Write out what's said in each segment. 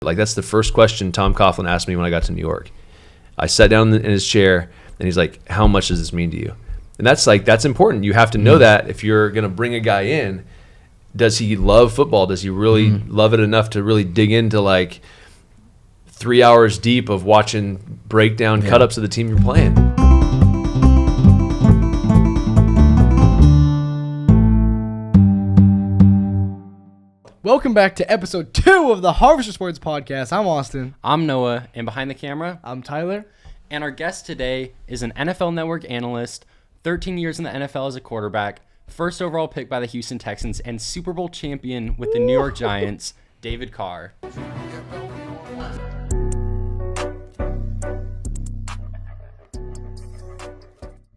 Like, that's the first question Tom Coughlin asked me when I got to New York. I sat down in his chair, and he's like, how much does this mean to you? And that's important. You have to know that if you're going to bring a guy in, does he love football? Does he really love it enough to really dig into, like, 3 hours deep of watching breakdown cut-ups of the team you're playing? Welcome back to episode 2 of the Harvester Sports Podcast. I'm Austin. I'm Noah, and behind the camera, I'm Tyler. And our guest today is an NFL Network analyst, 13 years in the NFL as a quarterback, first overall pick by the Houston Texans, and Super Bowl champion with the New York Giants, David Carr.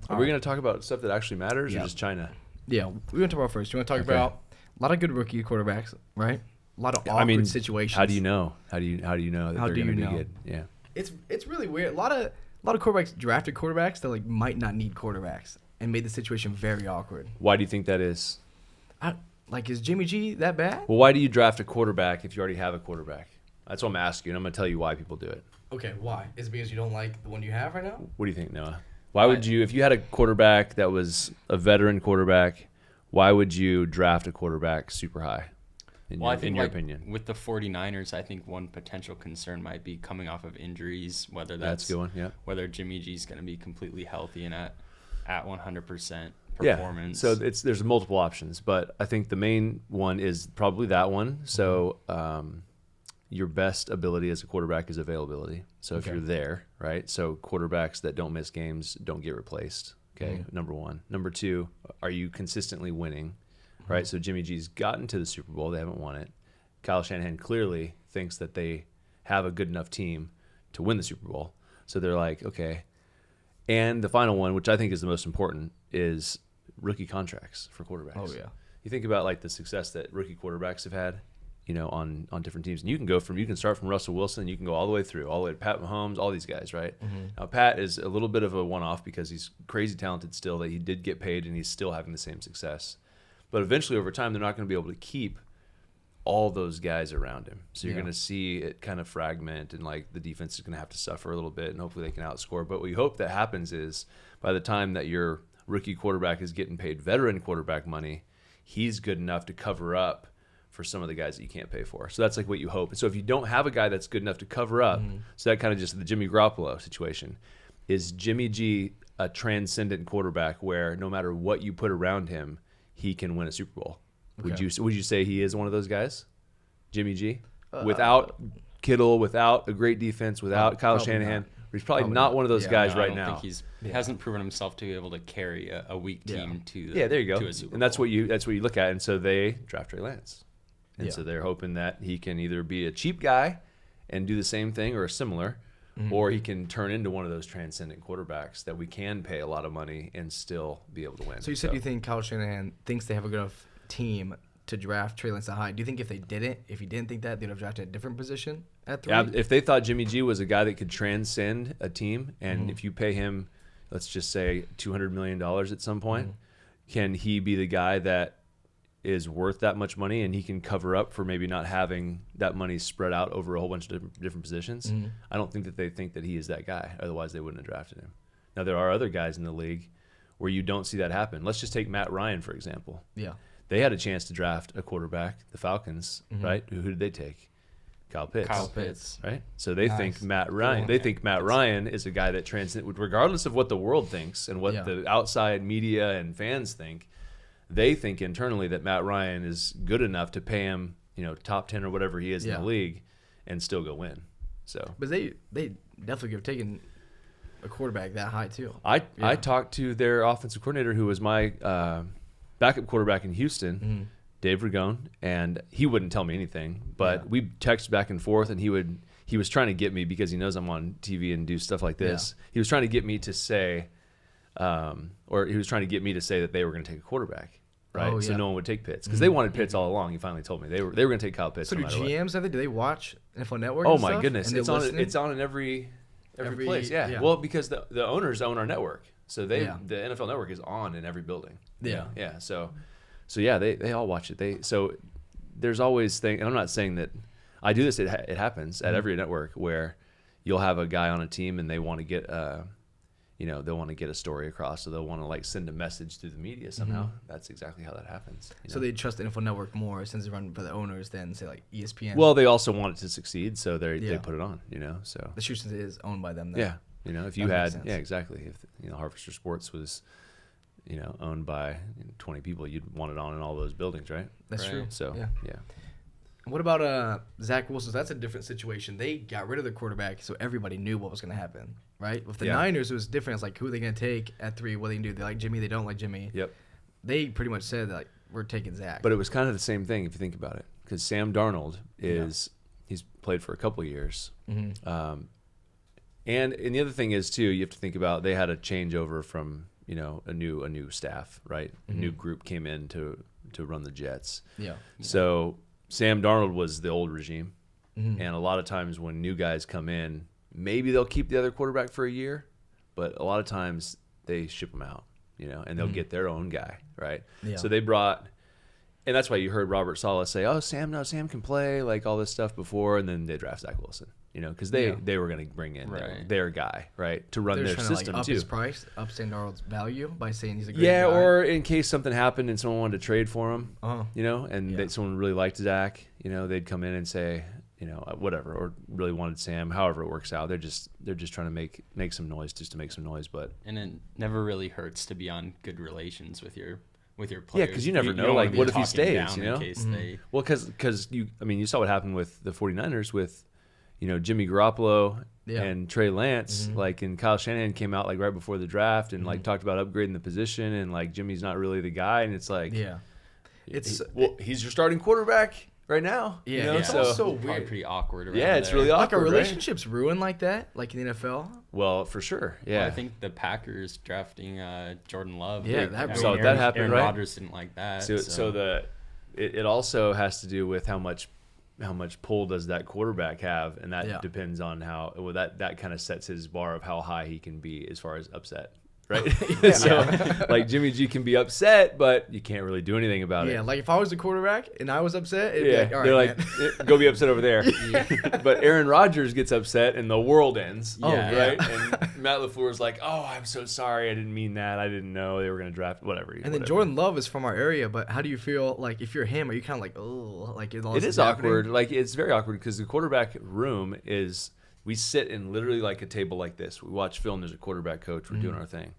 Are we going to talk about stuff that actually matters or just China? Yeah, we're going to talk about first. You want to talk about a lot of good rookie quarterbacks, right? A lot of awkward situations. How do you know? How do you know that they're going to be good? Yeah, it's really weird. A lot of quarterbacks drafted quarterbacks that like might not need quarterbacks and made the situation very awkward. Why do you think that is? Is Jimmy G that bad? Well, why do you draft a quarterback if you already have a quarterback? That's what I'm asking, and I'm going to tell you why people do it. Okay, why? Is it because you don't like the one you have right now? What do you think, Noah? Why would you, if you had a quarterback that was a veteran quarterback, why would you draft a quarterback super high, in your opinion? With the 49ers, I think one potential concern might be coming off of injuries, whether that's going, whether Jimmy G's going to be completely healthy and at 100% performance. Yeah, so there's multiple options, but I think the main one is probably that one. So your best ability as a quarterback is availability. So if you're there, right? So quarterbacks that don't miss games don't get replaced. Okay, number one. Number two, are you consistently winning, right? So Jimmy G's gotten to the Super Bowl. They haven't won it. Kyle Shanahan clearly thinks that they have a good enough team to win the Super Bowl. So they're like, okay. And the final one, which I think is the most important, is rookie contracts for quarterbacks. Oh, yeah. You think about like the success that rookie quarterbacks have had, on different teams. And you can start from Russell Wilson, you can go all the way to Pat Mahomes, all these guys, right? Now, Pat is a little bit of a one-off because he's crazy talented still, that he did get paid and he's still having the same success. But eventually over time, they're not going to be able to keep all those guys around him. So you're going to see it kind of fragment, and like the defense is going to have to suffer a little bit, and hopefully they can outscore. But what you hope that happens is by the time that your rookie quarterback is getting paid veteran quarterback money, he's good enough to cover up for some of the guys that you can't pay for. So that's like what you hope. And so if you don't have a guy that's good enough to cover up, so that kind of just the Jimmy Garoppolo situation, is Jimmy G a transcendent quarterback where no matter what you put around him, he can win a Super Bowl? Okay. Would you say he is one of those guys, Jimmy G? Without Kittle, without a great defense, without Kyle Shanahan, he's probably not one of those guys right now. He hasn't proven himself to be able to carry a weak team to there you go. To a Super Bowl. And that's what you look at. And so they draft Trey Lance. And so they're hoping that he can either be a cheap guy and do the same thing or similar, or he can turn into one of those transcendent quarterbacks that we can pay a lot of money and still be able to win. So you said you think Kyle Shanahan thinks they have a good enough team to draft Trey Lance that high. Do you think if he didn't think that, they'd have drafted a different position at 3? Yeah, if they thought Jimmy G was a guy that could transcend a team, and if you pay him, let's just say $200 million at some point, can he be the guy that is worth that much money and he can cover up for maybe not having that money spread out over a whole bunch of different positions? I don't think that they think that he is that guy. Otherwise, they wouldn't have drafted him. Now, there are other guys in the league where you don't see that happen. Let's just take Matt Ryan, for example. Yeah. They had a chance to draft a quarterback, the Falcons, right? Who did they take? Kyle Pitts. Right? So they think Matt Ryan. They think Matt Ryan is a guy that transcends, regardless of what the world thinks and what the outside media and fans think. They think internally that Matt Ryan is good enough to pay him, top 10 or whatever he is in the league, and still go win. So, but they definitely could have taken a quarterback that high too. I talked to their offensive coordinator, who was my backup quarterback in Houston, Dave Ragone, and he wouldn't tell me anything. But we texted back and forth, and he was trying to get me, because he knows I'm on TV and do stuff like this. He was trying to get me to say. Or he was trying to get me to say that they were going to take a quarterback, right? So no one would take Pitts, because they wanted Pitts all along. He finally told me they were going to take Kyle Pitts. So do GMs do they watch NFL Network? Oh my goodness, it's on in every place. Yeah. Well, because the owners own our network, so the NFL Network is on in every building. Yeah. So they all watch it. So there's always things, and I'm not saying that I do this. It happens at every network where you'll have a guy on a team and they want to get they'll want to get a story across, so they'll want to like send a message through the media somehow. That's exactly how that happens. So they trust the Info Network more since it's run by the owners than say like ESPN. Well, they also want it to succeed, so they put it on. So the Houston is owned by them. Then. Yeah, if you had exactly. If Harvester Sports was owned by 20 people, you'd want it on in all those buildings, right? That's true. So yeah. What about Zach Wilson? That's a different situation. They got rid of their quarterback, so everybody knew what was going to happen, right? With the Niners, it was different. It's like, who are they going to take at 3? What are they going to do? They like Jimmy. They don't like Jimmy. Yep. They pretty much said, like, we're taking Zach. But it was kind of the same thing if you think about it, because Sam Darnold he's played for a couple of years. Mm-hmm. And the other thing is, too, you have to think about they had a changeover from, a new staff, right? Mm-hmm. A new group came in to run the Jets. Yeah. So Sam Darnold was the old regime, and a lot of times when new guys come in, maybe they'll keep the other quarterback for a year, but a lot of times they ship them out, and they'll get their own guy, right? Yeah. So they brought, and that's why you heard Robert Saleh say, "Oh, Sam can play," like all this stuff before, and then they draft Zach Wilson, because they were going to bring in their guy, right, to run their system to, up too. His price, up Sam Darnold's value by saying he's a great guy. Or in case something happened and someone wanted to trade for him, and someone really liked Zach, they'd come in and say, whatever, or really wanted Sam. However it works out, they're just trying to make some noise just to make some noise. But it never really hurts to be on good relations with your players. Yeah, because you never know. Like, what if he stays? In case they... Well, because you saw what happened with the 49ers with Jimmy Garoppolo and Trey Lance, and Kyle Shanahan came out like right before the draft and like talked about upgrading the position, and like Jimmy's not really the guy, and it's like he's your starting quarterback right now. It's so so weird. weird. Pretty awkward. It's really awkward. Like, are relationships ruined like that, like in the NFL? Well, for sure. Yeah, well, I think the Packers drafting Jordan Love. Yeah, that happened. Aaron right? Rodgers didn't like that. So it also has to do with how much pull does that quarterback have, and that depends on that kind of sets his bar of how high he can be as far as upset, right? So like Jimmy G can be upset, but you can't really do anything about it. Yeah, like if I was the quarterback and I was upset, it'd be like, all right, they're like, go be upset over there. But Aaron Rodgers gets upset and the world ends. Right? And Matt LaFleur's like, oh, I'm so sorry, I didn't mean that, I didn't know they were going to draft whatever. Then Jordan Love is from our area, but how do you feel like if you're him? Are you kind of like, oh, like it is awkward. Like, it's very awkward because the quarterback room is, we sit in literally like a table like this. We watch film. There's a quarterback coach. We're doing our thing.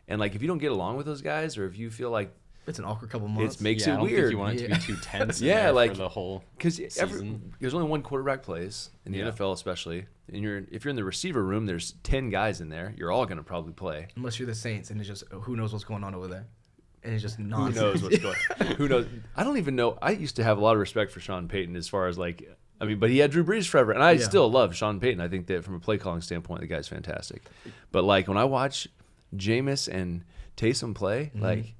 And like, if you don't get along with those guys, or if you feel like it's an awkward couple months, it makes it I don't weird. Think you want it to be too tense. Like for the whole because there's only one quarterback plays in the NFL, especially. And if you're in the receiver room, there's 10 guys in there. You're all going to probably play, unless you're the Saints, and it's just who knows what's going on over there. And it's just nonsense. Who knows what's going on? Who knows? I don't even know. I used to have a lot of respect for Sean Payton as far as like, but he had Drew Brees forever, and I still love Sean Payton. I think that from a play calling standpoint, the guy's fantastic. But like when I watch Jameis and Taysom play, like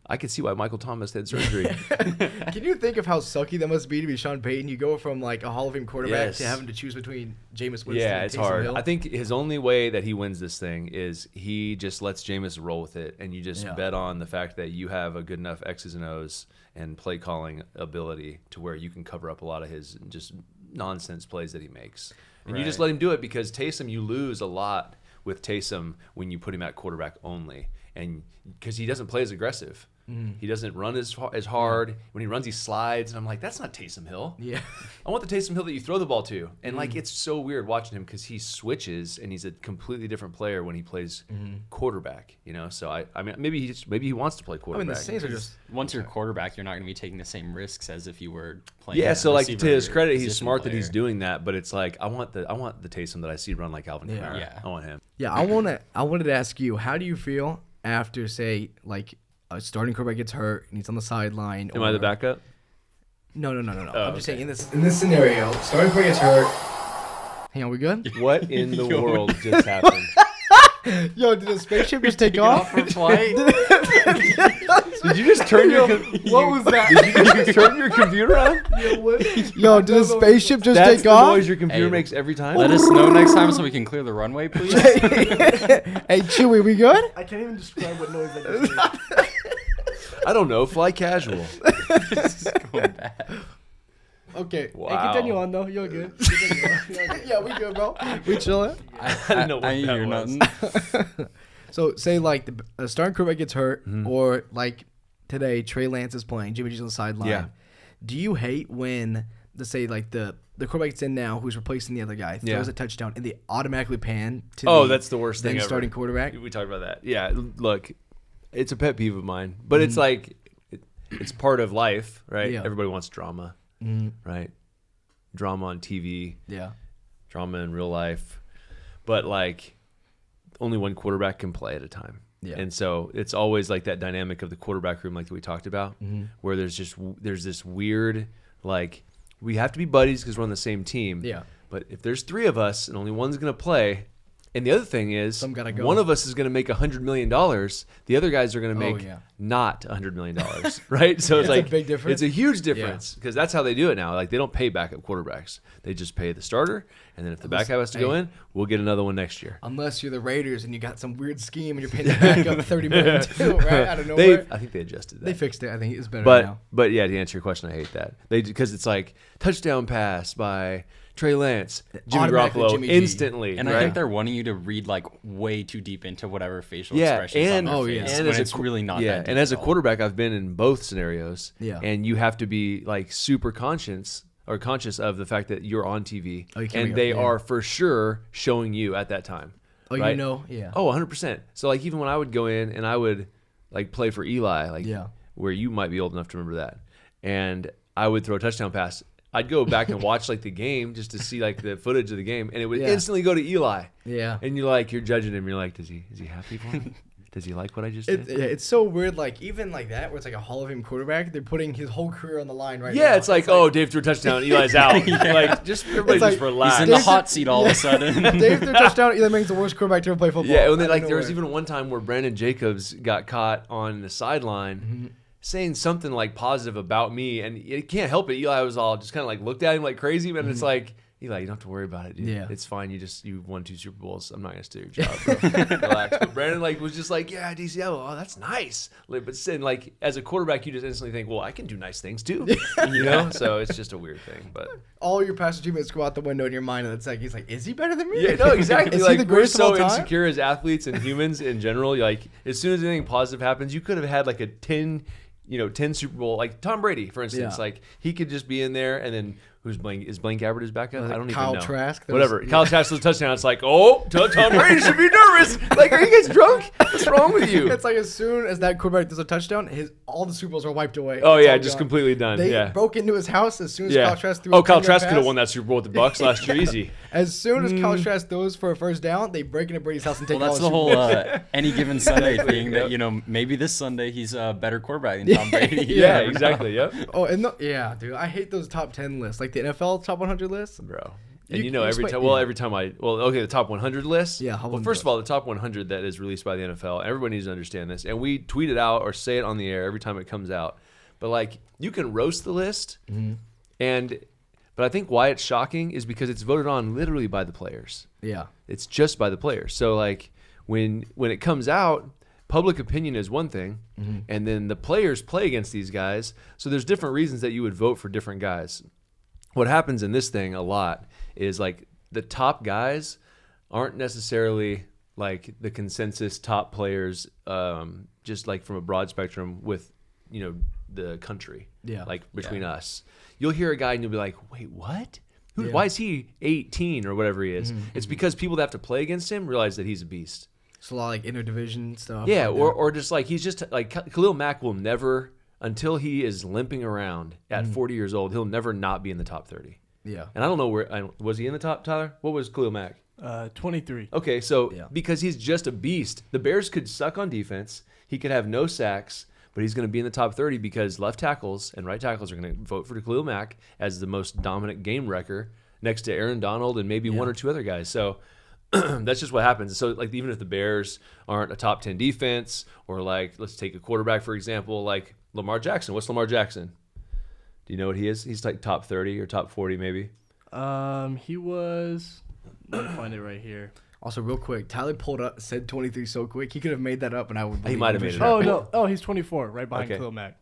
I could see why Michael Thomas had surgery. Can you think of how sucky that must be to be Sean Payton? You go from like a Hall of Fame quarterback to having to choose between Jameis Winston and it's Taysom hard. Hill. I think his only way that he wins this thing is he just lets Jameis roll with it, and you just bet on the fact that you have a good enough X's and O's and play calling ability to where you can cover up a lot of his just nonsense plays that he makes. And you just let him do it, because Taysom, you lose a lot with Taysom when you put him at quarterback only, and because he doesn't play as aggressive. He doesn't run as hard. When he runs, he slides, and I'm like, that's not Taysom Hill. Yeah, I want the Taysom Hill that you throw the ball to. And like, it's so weird watching him because he switches, and he's a completely different player when he plays quarterback. So I mean, maybe he wants to play quarterback. I mean, the Saints are just, once you're quarterback, you're not going to be taking the same risks as if you were playing. Yeah, so like, to his credit, he's smart that he's doing that. But it's like, I want the Taysom that I see run like Alvin Kamara. Yeah. I want him. Yeah, I wanted to ask you, how do you feel after, say, like, a starting quarterback gets hurt and he's on the sideline? Am I the backup? No. I'm just saying, in this scenario, starting quarterback gets hurt. Hang on, we good? What in the world just happened? Yo, did the spaceship just take off? For flight? Did you just turn your? What was that? Did you just turn your computer on? Yo, did the spaceship just That's take the off? noise your computer makes every time. Let us know next time so we can clear the runway, please. Hey, Chewy, we good? I can't even describe what noise that just made. I don't know. Fly casual. This is going bad. Okay. Wow. Hey, continue on though. You're good. Yeah, we good, bro. We chilling. I didn't know what I ain't that hear was. nothing. So say like the starting quarterback gets hurt, Mm-hmm. or like today Trey Lance is playing, Jimmy G's on the sideline. Yeah. Do you hate when say like the quarterback that's in now, who's replacing the other guy, throws Yeah. a touchdown and they automatically pan to That's the worst thing then ever. starting quarterback? We talked about that. Yeah, look, it's a pet peeve of mine, but Mm-hmm. it's like it's part of life, right? Yeah. Everybody wants drama, right? Drama on TV, Yeah. drama in real life, but like only one quarterback can play at a time. Yeah. And so it's always like that dynamic of the quarterback room, like we talked about, where there's this weird, like, we have to be buddies because we're on the same team. Yeah. But if there's three of us and only one's going to play, and the other thing is, Some gotta go. one of us is going to make $100 million, the other guys are going to make yeah. not $100 million, right? So it's That's a like big difference. It's a huge difference because that's how they do it now. Like they don't pay backup quarterbacks; they just pay the starter, and then if the backup has to go in, we'll get another one next year. Unless you're the Raiders and you got some weird scheme and you're paying the backup $30 million too, right? Out of nowhere. I think they adjusted that. They fixed it. I think it's better now. But yeah, to answer your question, I hate that because it's like touchdown pass by Trey Lance, Jimmy Automatically Garoppolo Jimmy G. instantly, And right? I think they're wanting you to read like way too deep into whatever facial Yeah, expressions and- on oh, their yeah. face and when as a it's qu- really not yeah, that deep and as a at all. quarterback, I've been in both scenarios. Yeah. And you have to be like super conscious of the fact that you're on TV, Oh, you can't and go- they yeah. are for sure showing you at that time. Oh, right? you know? Yeah. Oh, 100%. So like even when I would go in and I would like play for Eli, like Yeah. where you might be old enough to remember that, and I would throw a touchdown pass. I'd go back and watch like the game just to see like the footage of the game, and it would Yeah. instantly go to Eli. Yeah. And you're judging him. You're like, is he happy for me? Does he like what I just did? It's so weird, like even like that, where it's like a Hall of Fame quarterback, they're putting his whole career on the line right now. Yeah, it's like, oh, Dave threw a touchdown, Eli's out. Like, just everybody It's just like, relax. He's in the hot seat all of a sudden. Dave threw a touchdown. Eli Manning's the worst quarterback to ever play football. Yeah, and then Out of like there was nowhere. even one time where Brandon Jacobs got caught on the sideline saying something like positive about me, and you can't help it. Eli was all just kind of like looked at him like crazy, but it's like, Eli, you don't have to worry about it, dude. Yeah. It's fine. You won 2 Super Bowls. I'm not gonna steal your job, bro. Relax. But Brandon like was just like, yeah, DCL, oh, that's nice. Like, but then like as a quarterback, you just instantly think, well, I can do nice things too. You know? So it's just a weird thing. But all your past achievements go out the window in your mind, and it's like he's like, is he better than me? yeah, no, exactly. Is Like he the we're greatest of all so time? insecure as athletes and humans in general. Like as soon as anything positive happens, you could have had like a 10 Super Bowl, like Tom Brady, for instance. Yeah. Like he could just be in there, and then who's Blaine? Is Blaine Gabbert his backup? Was it I don't Kyle even know. Trask? That Whatever. was- Kyle Trask throws a touchdown. It's like, oh, Tom Brady should be nervous. Like, are you guys drunk? What's wrong with you? It's like as soon as that quarterback does a touchdown, all the Super Bowls are wiped away. Oh It's yeah, all just gone. completely done. They Yeah. broke into his house as soon as Yeah. Kyle Trask threw. Oh, a Kyle 10-yard Trask could have pass. won that Super Bowl with the Bucks last year, easy. As soon as Kyle Trask throws for a first down, they break into Brady's house and take Well, all that's the the Super whole Bowls. any given Sunday thing that, maybe this Sunday he's a better quarterback than Tom Brady. You Yeah, never know. exactly. Yep. Oh, and yeah, dude, I hate those top 10 lists, like the NFL top 100 lists. Bro. And You- you know you every explain- time. Well, yeah. every time the top 100 list. Yeah, how Well, would first you of all, the top 100 that is released by the NFL. Everyone needs to understand this, and we tweet it out or say it on the air every time it comes out. But like, you can roast the list, but I think why it's shocking is because it's voted on literally by the players. Yeah, It's just by the players. So like, when it comes out, public opinion is one thing, and then the players play against these guys. So there's different reasons that you would vote for different guys. What happens in this thing a lot is like the top guys aren't necessarily like the consensus top players, just like from a broad spectrum with, the country. Yeah. Like between us. You'll hear a guy and you'll be like, wait, what? Yeah. Why is he 18 or whatever he is? It's because people that have to play against him realize that he's a beast. it's a lot of, like interdivision stuff. Yeah, like or just like he's just like Khalil Mack will never, until he is limping around at 40 years old, he'll never not be in the top 30. yeah. And I don't know was he in the top, Tyler? What was Khalil Mack? 23. Okay, so Yeah. because he's just a beast, the Bears could suck on defense. He could have no sacks, but he's going to be in the top 30 because left tackles and right tackles are going to vote for Khalil Mack as the most dominant game wrecker next to Aaron Donald and maybe one or two other guys. So that's just what happens. So like even if the Bears aren't a top 10 defense, or like let's take a quarterback for example, like Lamar Jackson. What's Lamar Jackson? Do you know what he is? He's like top 30 or top 40 maybe. He was. Let me find it right here. Also, real quick, Tyler pulled up, said 23 so quick. He could have made that up, and I would believe might have him made for it sure. up. Oh no! Oh, he's 24, right behind Okay. Khalil Mack.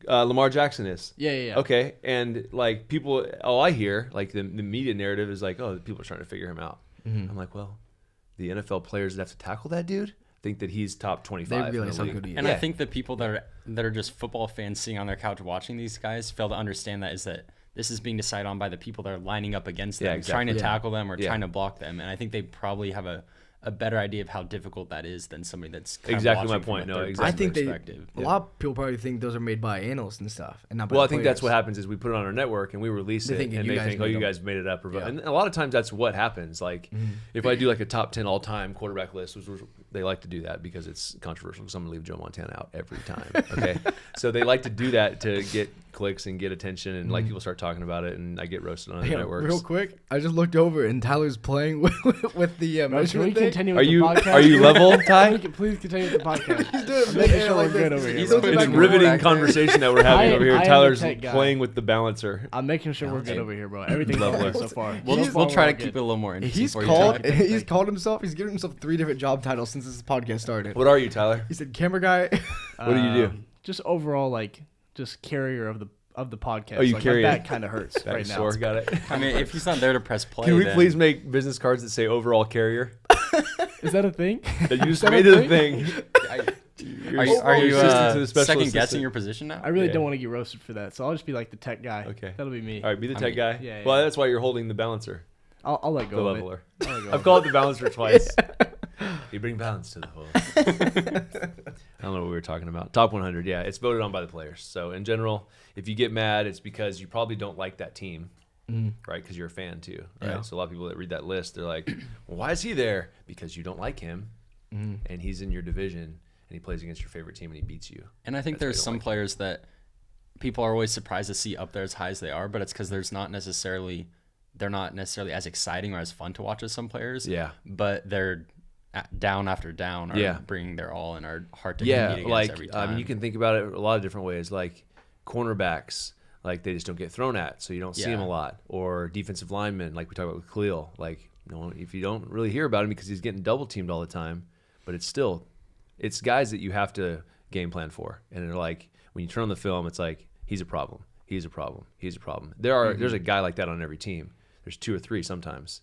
Lamar Jackson is. Yeah. Okay, and like people, all I hear, like the media narrative is like, oh, people are trying to figure him out. I'm like, well, the NFL players that have to tackle that dude think that he's top 25. They realize how good he is. And I think the people that are just football fans sitting on their couch watching these guys fail to understand that this is being decided on by the people that are lining up against them, trying to tackle them or trying to block them. And I think they probably have a better idea of how difficult that is than somebody that's kind exactly of my watching point. from a No, third exactly. I think perspective. a lot of people probably think those are made by analysts and stuff, and not by Well, I the think that's what players. happens is we put it on our network and we release They it, think and you they guys think, oh, made you them. guys made it up. Yeah. And a lot of times that's what happens. Like if I do like a top 10 all-time quarterback list, which they like to do that because it's controversial because I'm going to leave Joe Montana out every time. Okay, so they like to do that to get clicks and get attention, and like people start talking about it, and I get roasted on the networks. Real quick, I just looked over and Tyler's playing with the Bro, can we measurement thing. continue with Are the you podcast? are you level, Ty? Please continue with the podcast. Dude, I'm making sure like we're good this. over here. He's bro. putting It's back riveting back there. conversation that we're having I over here. am the Tyler's tech guy. playing with the balancer. I'm making sure we're good over here, bro. Everything's Lovely. okay so far. We'll try to keep it a little more interesting He's for you. called. Tyler. He's called himself. He's given himself 3 different job titles since this podcast started. What are you, Tyler? He said camera guy. What do you do? Just overall, like, just carrier of the podcast. Oh, you like, carry my it. back kind of hurts Back right now. sore, got it. I mean, if he's not there to press play, Can we then please make business cards that say overall carrier? Is that a thing? That you just that a made it a thing? thing. Are you assistant to the special second assistant. guessing your position now? I really Yeah. don't want to get roasted for that, so I'll just be like the tech guy. Okay. That'll be me. All right, be the I tech mean, guy. yeah, Well, yeah. that's why you're holding the balancer, I'll let the go of it. leveler. I'll let go I've of called it the balancer twice. You bring balance to the whole. I don't know what we were talking about. Top 100, yeah, it's voted on by the players. So in general, if you get mad, it's because you probably don't like that team, right? Because you're a fan too, right? Yeah. So a lot of people that read that list, they're like, well, why is he there? Because you don't like him, and he's in your division, and he plays against your favorite team, and he beats you. And I think That's why there's you don't some like players that people are always surprised to see up there as high as they are, but it's because they're not necessarily as exciting or as fun to watch as some players. Yeah. But they're down after down are bringing their all and are hard to compete against like every time. you can think about it a lot of different ways. Like cornerbacks, like they just don't get thrown at, so you don't see them a lot. Or defensive linemen, like we talked about with Khalil. Like, if you don't really hear about him because he's getting double teamed all the time, but it's guys that you have to game plan for. And they're like, when you turn on the film, it's like he's a problem. He's a problem. He's a problem. There's a guy like that on every team. There's 2 or 3 sometimes.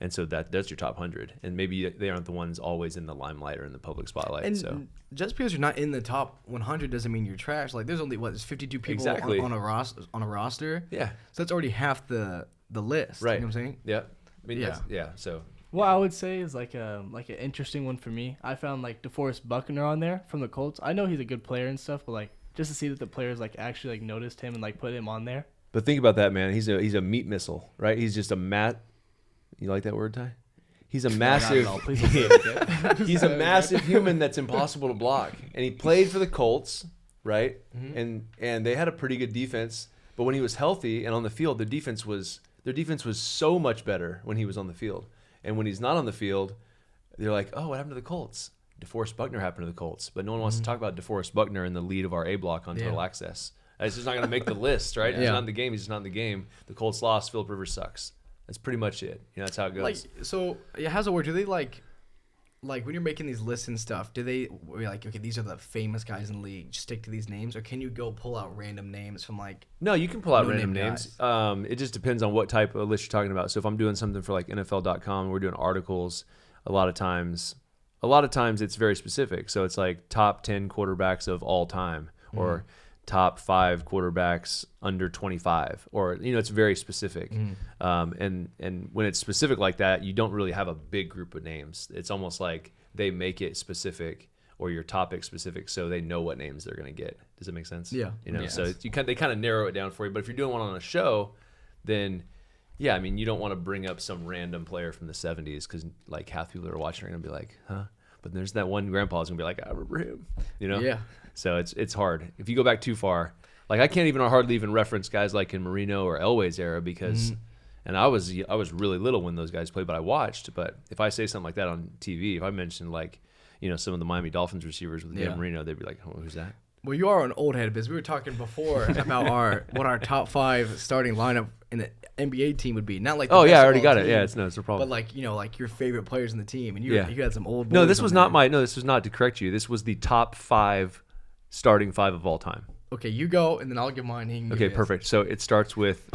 And so that's your top 100. And maybe they aren't the ones always in the limelight or in the public spotlight. And so just because you're not in the top 100 doesn't mean you're trash. Like there's only there's 52 people Exactly. on a roster. yeah, So that's already half the list. right. You know what I'm saying? Yeah. I mean, Yeah. So What I would say is like an interesting one for me. I found like DeForest Buckner on there from the Colts. I know he's a good player and stuff, but like just to see that the players like actually like noticed him and like put him on there. But think about that, man. He's a meat missile, right? He's just a You like that word, Ty? He's a massive. Not at all. Please don't say it again. He's a massive human that's impossible to block. And he played for the Colts, right? And they had a pretty good defense. But when he was healthy and on the field, their defense was so much better when he was on the field. And when he's not on the field, they're like, oh, what happened to the Colts? DeForest Buckner happened to the Colts. But no one wants to talk about DeForest Buckner in the lead of our A block on Total Access. It's just not going to make the list, right? He's not in the game. He's just not in the game. The Colts lost. Phillip Rivers sucks. That's pretty much it. That's how it goes. Like so, how's it work? Do they like when you're making these lists and stuff? Do they like okay, these are the famous guys in the league? Just stick to these names, or can you go pull out random names from like? No, you can pull out no-name random names. It just depends on what type of list you're talking about. So if I'm doing something for like NFL.com, we're doing articles. A lot of times it's very specific. So it's like top 10 quarterbacks of all time, or top 5 quarterbacks under 25, or it's very specific. And when it's specific like that, you don't really have a big group of names. It's almost like they make it specific or your topic specific, so they know what names they're going to get. Does it make sense? Yeah. So they kind of narrow it down for you. But if you're doing one on a show, then yeah, I mean, you don't want to bring up some random player from the 70s because like half people that are watching are going to be like, huh? But there's that one grandpa's going to be like, I remember him, Yeah. So it's hard. If you go back too far, like I can't hardly even reference guys like in Marino or Elway's era because, and I was really little when those guys played, but I watched. But if I say something like that on TV, if I mention like, some of the Miami Dolphins receivers with Dan Marino, they'd be like, oh, who's that? Well, you are an old head because we were talking before about what our top 5 starting lineup in the NBA team would be. Not like the I already basketball got it. team, Yeah, it's no problem. But like like your favorite players in the team, and you had some old. No, boys this on was there. not this was not to correct you. This was the top 5 starting 5 of all time. Okay, you go, and then I'll give mine. Okay, perfect. So it starts with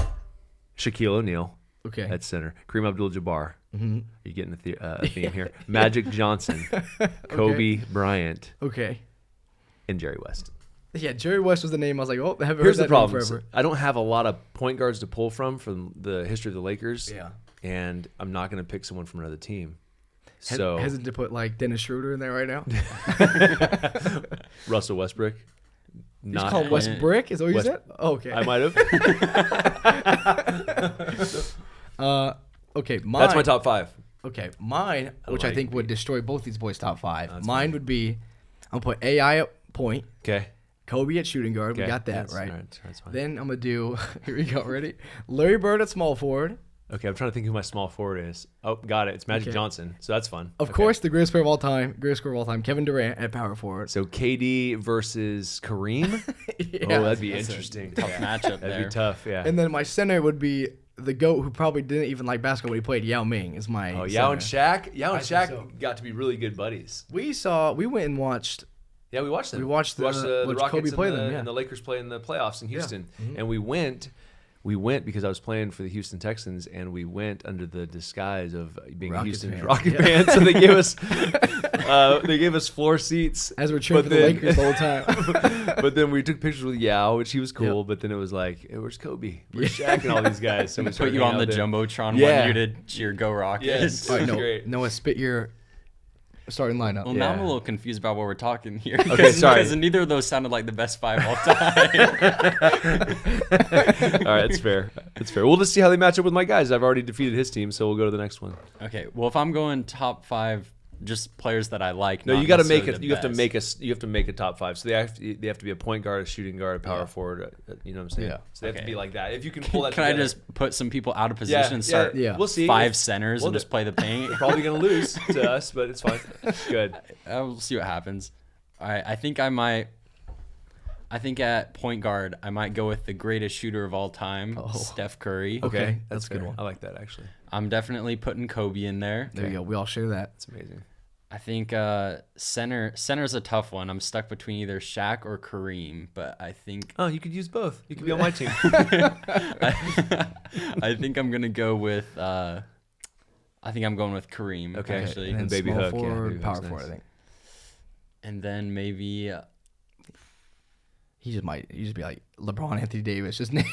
Shaquille O'Neal. Okay. At center. Kareem Abdul-Jabbar. Mm-hmm. You're getting a theme here. Magic Johnson. Kobe Bryant. Okay. And Jerry West. Yeah, Jerry West was the name. I was like, oh, I haven't Here's heard the that name problem. forever. I don't have a lot of point guards to pull from the history of the Lakers. Yeah. And I'm not going to pick someone from another team. So hesitant to put like Dennis Schroeder in there right now. Russell Westbrook. He's called Westbrook? Is that what you said? Oh, okay. I might have. Okay, mine. That's my top 5. Okay, mine, which I think would destroy both these boys' top 5. That's mine fine. would be, I'm going to put AI at point. Okay. Kobe at shooting guard. Okay. We got that, That's, right? That's fine. Then I'm going to do, here we go, ready? Larry Bird at small forward. Okay, I'm trying to think who my small forward is. Oh, got it. It's Magic Johnson. So that's fun. Of course, the greatest player of all time, greatest scorer of all time, Kevin Durant at power forward. So KD versus Kareem? Yeah. Oh, that'd be interesting. Tough matchup there. That'd be tough, yeah. And then my center would be the GOAT who probably didn't even like basketball when he played, Yao Ming, is my Oh, center. Yao and Shaq? Yao and I think Shaq so. got to be really good buddies. We went and watched. Yeah, we watched them. We watched the Rockets Kobe play them, yeah. and the Lakers play in the playoffs in Houston. Mm-hmm. And we went because I was playing for the Houston Texans, and we went under the disguise of being Rockets Houston fans. Rocket Yeah. fans. So they gave us floor seats As we're cheering for the Lakers the whole time. But then we took pictures with Yao, which he was cool. But then it was like, hey, where's Kobe? Where's Shaq and all these guys? So we Put started you on hanging the out there. Jumbotron, Yeah. want you to cheer Go Rockets. Yes. All right, Great. Noah, spit your starting lineup. Well, now I'm Yeah. a little confused about what we're talking here. Okay, sorry. Because neither of those sounded like the best 5 all time. All right, that's fair. That's fair. We'll just see how they match up with my guys. I've already defeated his team, so we'll go to the next one. Okay, well, if I'm going top 5, just players that I like. No, not you got to make necessarily it. the You have to best. make us. You have to make a top 5. So they have to be a point guard, a shooting guard, a power forward. You know what I'm saying? Yeah. So they have to Okay. be like that. If you can pull that. Can I together. just put some people out of position and start Yeah. We'll see. 5 centers We'll and just play the paint? We're probably gonna lose to us, but it's fine. Good. We'll see what happens. All right, I think at point guard, I might go with the greatest shooter of all time, Steph Curry. Okay, that's a good fair. one. I like that actually. I'm definitely putting Kobe in there. There you go. We all share that. That's amazing. I think center's a tough one. I'm stuck between either Shaq or Kareem, but I think Oh, you could use both. You could be on my team. I think I'm gonna go with Kareem. Okay. Actually, And then Baby small Hook, yeah, forward, Baby power Hook's forward, nice. I think. and then maybe He just be like LeBron Anthony Davis. Just name.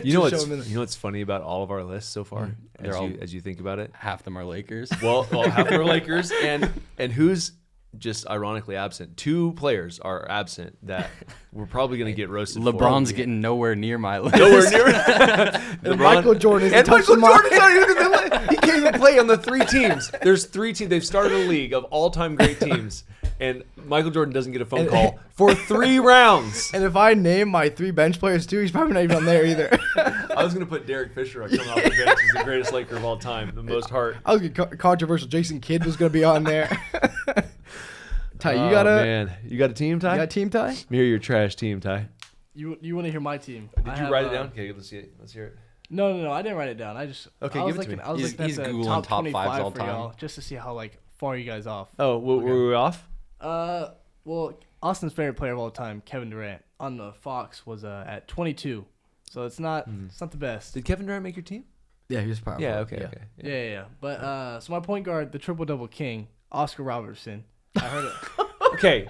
You know Just show him in what's funny about all of our lists so far, They're all- as you think about it. half them are Lakers. Well, half are Lakers, and who's just ironically absent? 2 players are absent that we're probably going to get roasted. LeBron's for. getting nowhere near my list. nowhere near. And Michael Jordan and Michael touching mine. Jordan's not even in the list. He can't even play on the 3 teams. There's 3 teams. They've started a league of all-time great teams, and Michael Jordan doesn't get a phone call for 3 rounds. And if I name my 3 bench players too, he's probably not even on there either. I was going to put Derek Fisher coming off the bench as the greatest Laker of all time, the most heart. I was gonna controversial. Jason Kidd was gonna be on there. Ty, you got a team, Ty? you got a team, Ty? Mirror your trash team, Ty. You want to hear my team? Did you write it down? Okay, let's see it. Let's hear it. No, I didn't write it down. I just Okay, I was give it to looking, me. I was He's- looking he's at the Googling top top 25 fives all for y'all, time. just to see how far you guys off. Oh, were we off? Well, Austin's favorite player of all time, Kevin Durant, on the Fox was at 22, so it's not the best. Did Kevin Durant make your team? Yeah, he was power. Yeah, forward. okay. Yeah. But so my point guard, the triple double king, Oscar Robertson. I heard it. Okay,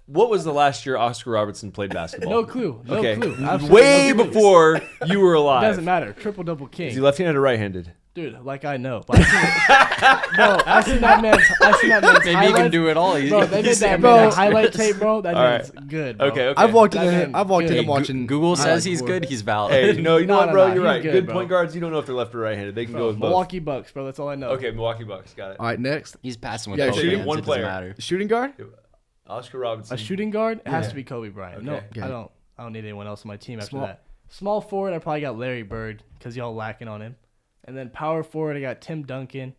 what was the last year Oscar Robertson played basketball? No clue. No Okay, clue. Absolutely way no clue. before you were It alive. doesn't matter. Triple double king. Is he left-handed or right-handed? Dude, like I know. But I seen that man's Maybe he can highlights. do it all. Bro, they did that bro. man highlight tape, bro. That All man's good, bro. Okay. I've walked in. That Him. man I've walked in good. him watching. Google says highlights he's before. good. He's valid. Hey, you know what, No, bro? no, You're he's right. good, Good bro. point guards, you don't know if they're left or right-handed. They can go Bro, with both. Milwaukee Bucks, bro. That's all I know. Okay, Milwaukee Bucks. Got it. All right, next He's passing with Yeah, both shooting hands. one It doesn't player. matter. shooting guard. Oscar Robertson. A shooting guard, it has Yeah. to be Kobe Bryant. Okay. No, Okay. I don't need anyone else on my team after Small- that. Small forward, I probably got Larry Bird because y'all lacking on him. And then power forward, I got Tim Duncan.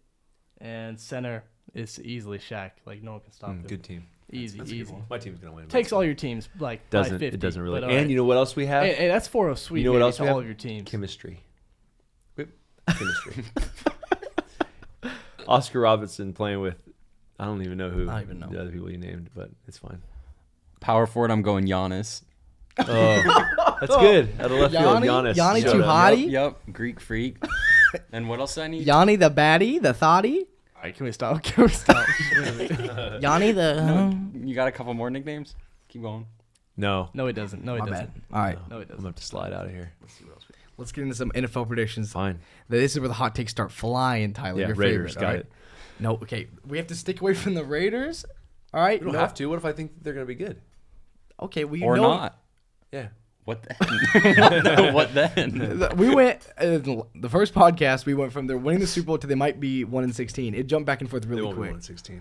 And center is easily Shaq. Like, no one can stop him. Good team. Easy. My team's gonna win. Takes all your teams, like, by Doesn't 50. it? Doesn't really. but, And alright. you know what else we have? Hey, that's 4 sweet. You know what baby, else to we all have? of your teams. Chemistry. Chemistry. Oscar Robertson playing with. I don't even know who I don't even know. the other people you named, but it's fine. Power forward, I'm going Giannis. Oh, that's good. Out of left field, Giannis. Yanni too hotty? Yep. Greek freak. And what else do I need? Yanni the baddie, the thotty. All right, can we stop? Can we stop? Yanni the. You got a couple more nicknames? Keep going. No. No, it doesn't. No, it My doesn't. bad. All right. No, it I'm going to doesn't. have to slide out of here. Let's get into some NFL predictions. Fine. This is where the hot takes start flying, Tyler. Yeah, your Raiders. favorite, Got all right? it. No, okay. We have to stick away from the Raiders. All right. We don't have to. What if I think they're going to be good? Okay. Well, Or not. Yeah. What then? What then? We went the first podcast. We went from they're winning the Super Bowl to they might be 1-16. It jumped back and forth They really won't be quick. 1-16.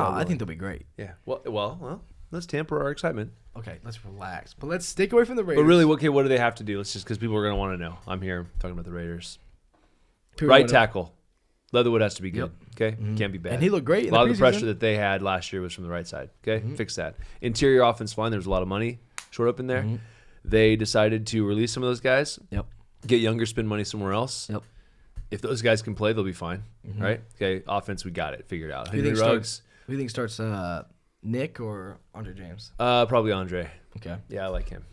I think they'll be great. Yeah. Well, let's tamper our excitement. Okay, let's relax. But let's stick away from the Raiders. But really, okay, what do they have to do? Let's just because people are going to want to know. I'm here talking about the Raiders. People Right wanna- tackle. Leatherwood has to be good. Yep. Okay, can't be bad. And he looked great in A lot the of the pressure preseason. that they had last year was from the right side. Okay, fix that. Interior offensive line. There's a lot of money short up in there. They decided to release some of those guys. Yep. Get younger, spend money somewhere else. Yep. If those guys can play, they'll be fine. Right? Okay. Offense, we got it figured out. Who do you Henry think Ruggs. Who do you think starts? Nick or Andre James? Probably Andre. Okay. Yeah, I like him.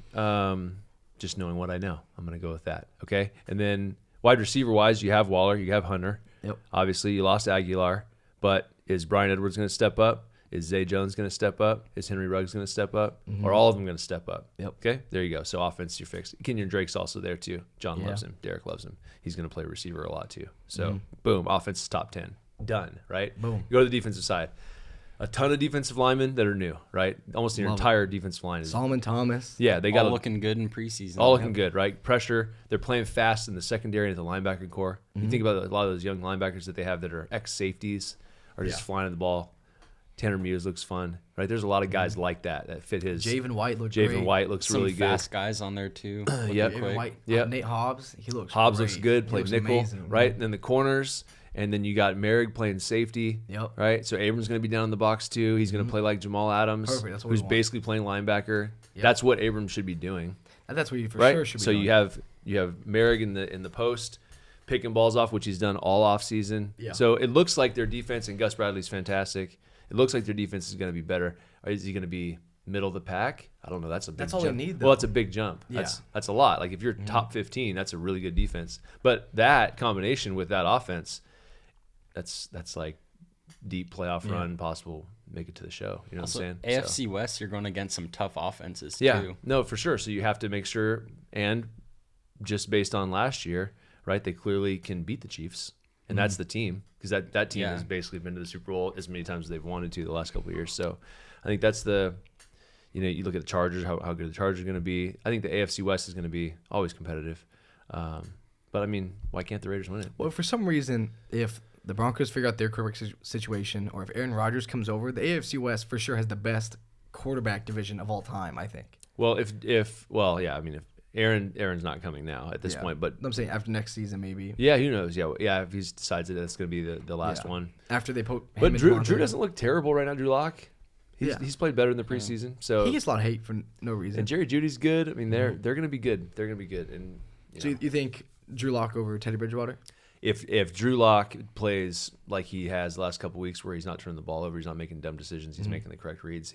Just knowing what I know, I'm going to go with that. Okay. And then wide receiver wise, you have Waller, you have Hunter. Yep. Obviously, you lost Aguilar, but is Brian Edwards going to step up? Is Zay Jones going to step up? Is Henry Ruggs going to step up? Or all of them going to step up? Yep. Okay, there you go. So offense, you're fixed. Kenyon Drake's also there too. John Yeah. loves him. Derek loves him. He's going to play receiver a lot too. So boom, offense is top 10. Done, right? Boom. You go to the defensive side. A ton of defensive linemen that are new, right? Almost the Love it. entire defensive line is. Solomon Thomas. Yeah, they got All looking good in preseason. all looking good, right? Pressure. They're playing fast in the secondary and at the linebacker core. You think about a lot of those young linebackers that they have that are ex-safeties are just flying at the ball. Tanner Muse looks fun, right? There's a lot of guys like that fit his. Javen White looked great. Javen White looks Some really good. fast guys on there too. Yep. Javen White. Yep. Nate Hobbs. He looks Hobbs great. looks good, He played looks nickel, amazing. right? And then the corners, and then you got Merrick playing safety, Yep. right? So Abrams going to be down in the box too. He's going to play like Jamal Adams, Perfect, that's what we who's want. basically playing linebacker. Yep. That's what Abrams should be doing. And that's what you for right? sure should be So doing. you have Merrick in the post, picking balls off, which he's done all off season. Yeah. So it looks like their defense, and Gus Bradley's fantastic. It looks like their defense is going to be better. Or is he going to be middle of the pack? I don't know. That's a big That's jump. all they need, Well, though. it's a big jump. Yeah. That's a lot. Like if you're top 15, that's a really good defense. But that combination with that offense, that's like deep playoff run, possible make it to the show. You know Also, what I'm saying? AFC West, you're going against some tough offenses Yeah, too. no, for sure. So you have to make sure, and just based on last year, right, they clearly can beat the Chiefs, and that's the team, because that team Yeah. has basically been to the Super Bowl as many times as they've wanted to the last couple of years. So I think that's you look at the Chargers, how good the Chargers are going to be. I think the AFC West is going to be always competitive. But, I mean, why can't the Raiders win it? Well, for some reason, if the Broncos figure out their quarterback situation, or if Aaron Rodgers comes over, the AFC West for sure has the best quarterback division of all time, I think. Well, if Aaron's not coming now at this Yeah. point, but I'm saying after next season, maybe. yeah, who knows? Yeah, if he decides that that's going to be the last Yeah. one. After they put him But and Drew Devontae. doesn't look terrible right now. Drew Lock, he's played better in the preseason. So He gets a lot of hate for no reason. and Jerry Judy's good. I mean, they're going to be good. They're going to be good. And So you think Drew Lock over Teddy Bridgewater? if Drew Lock plays like he has the last couple weeks, where he's not turning the ball over, he's not making dumb decisions, he's making the correct reads.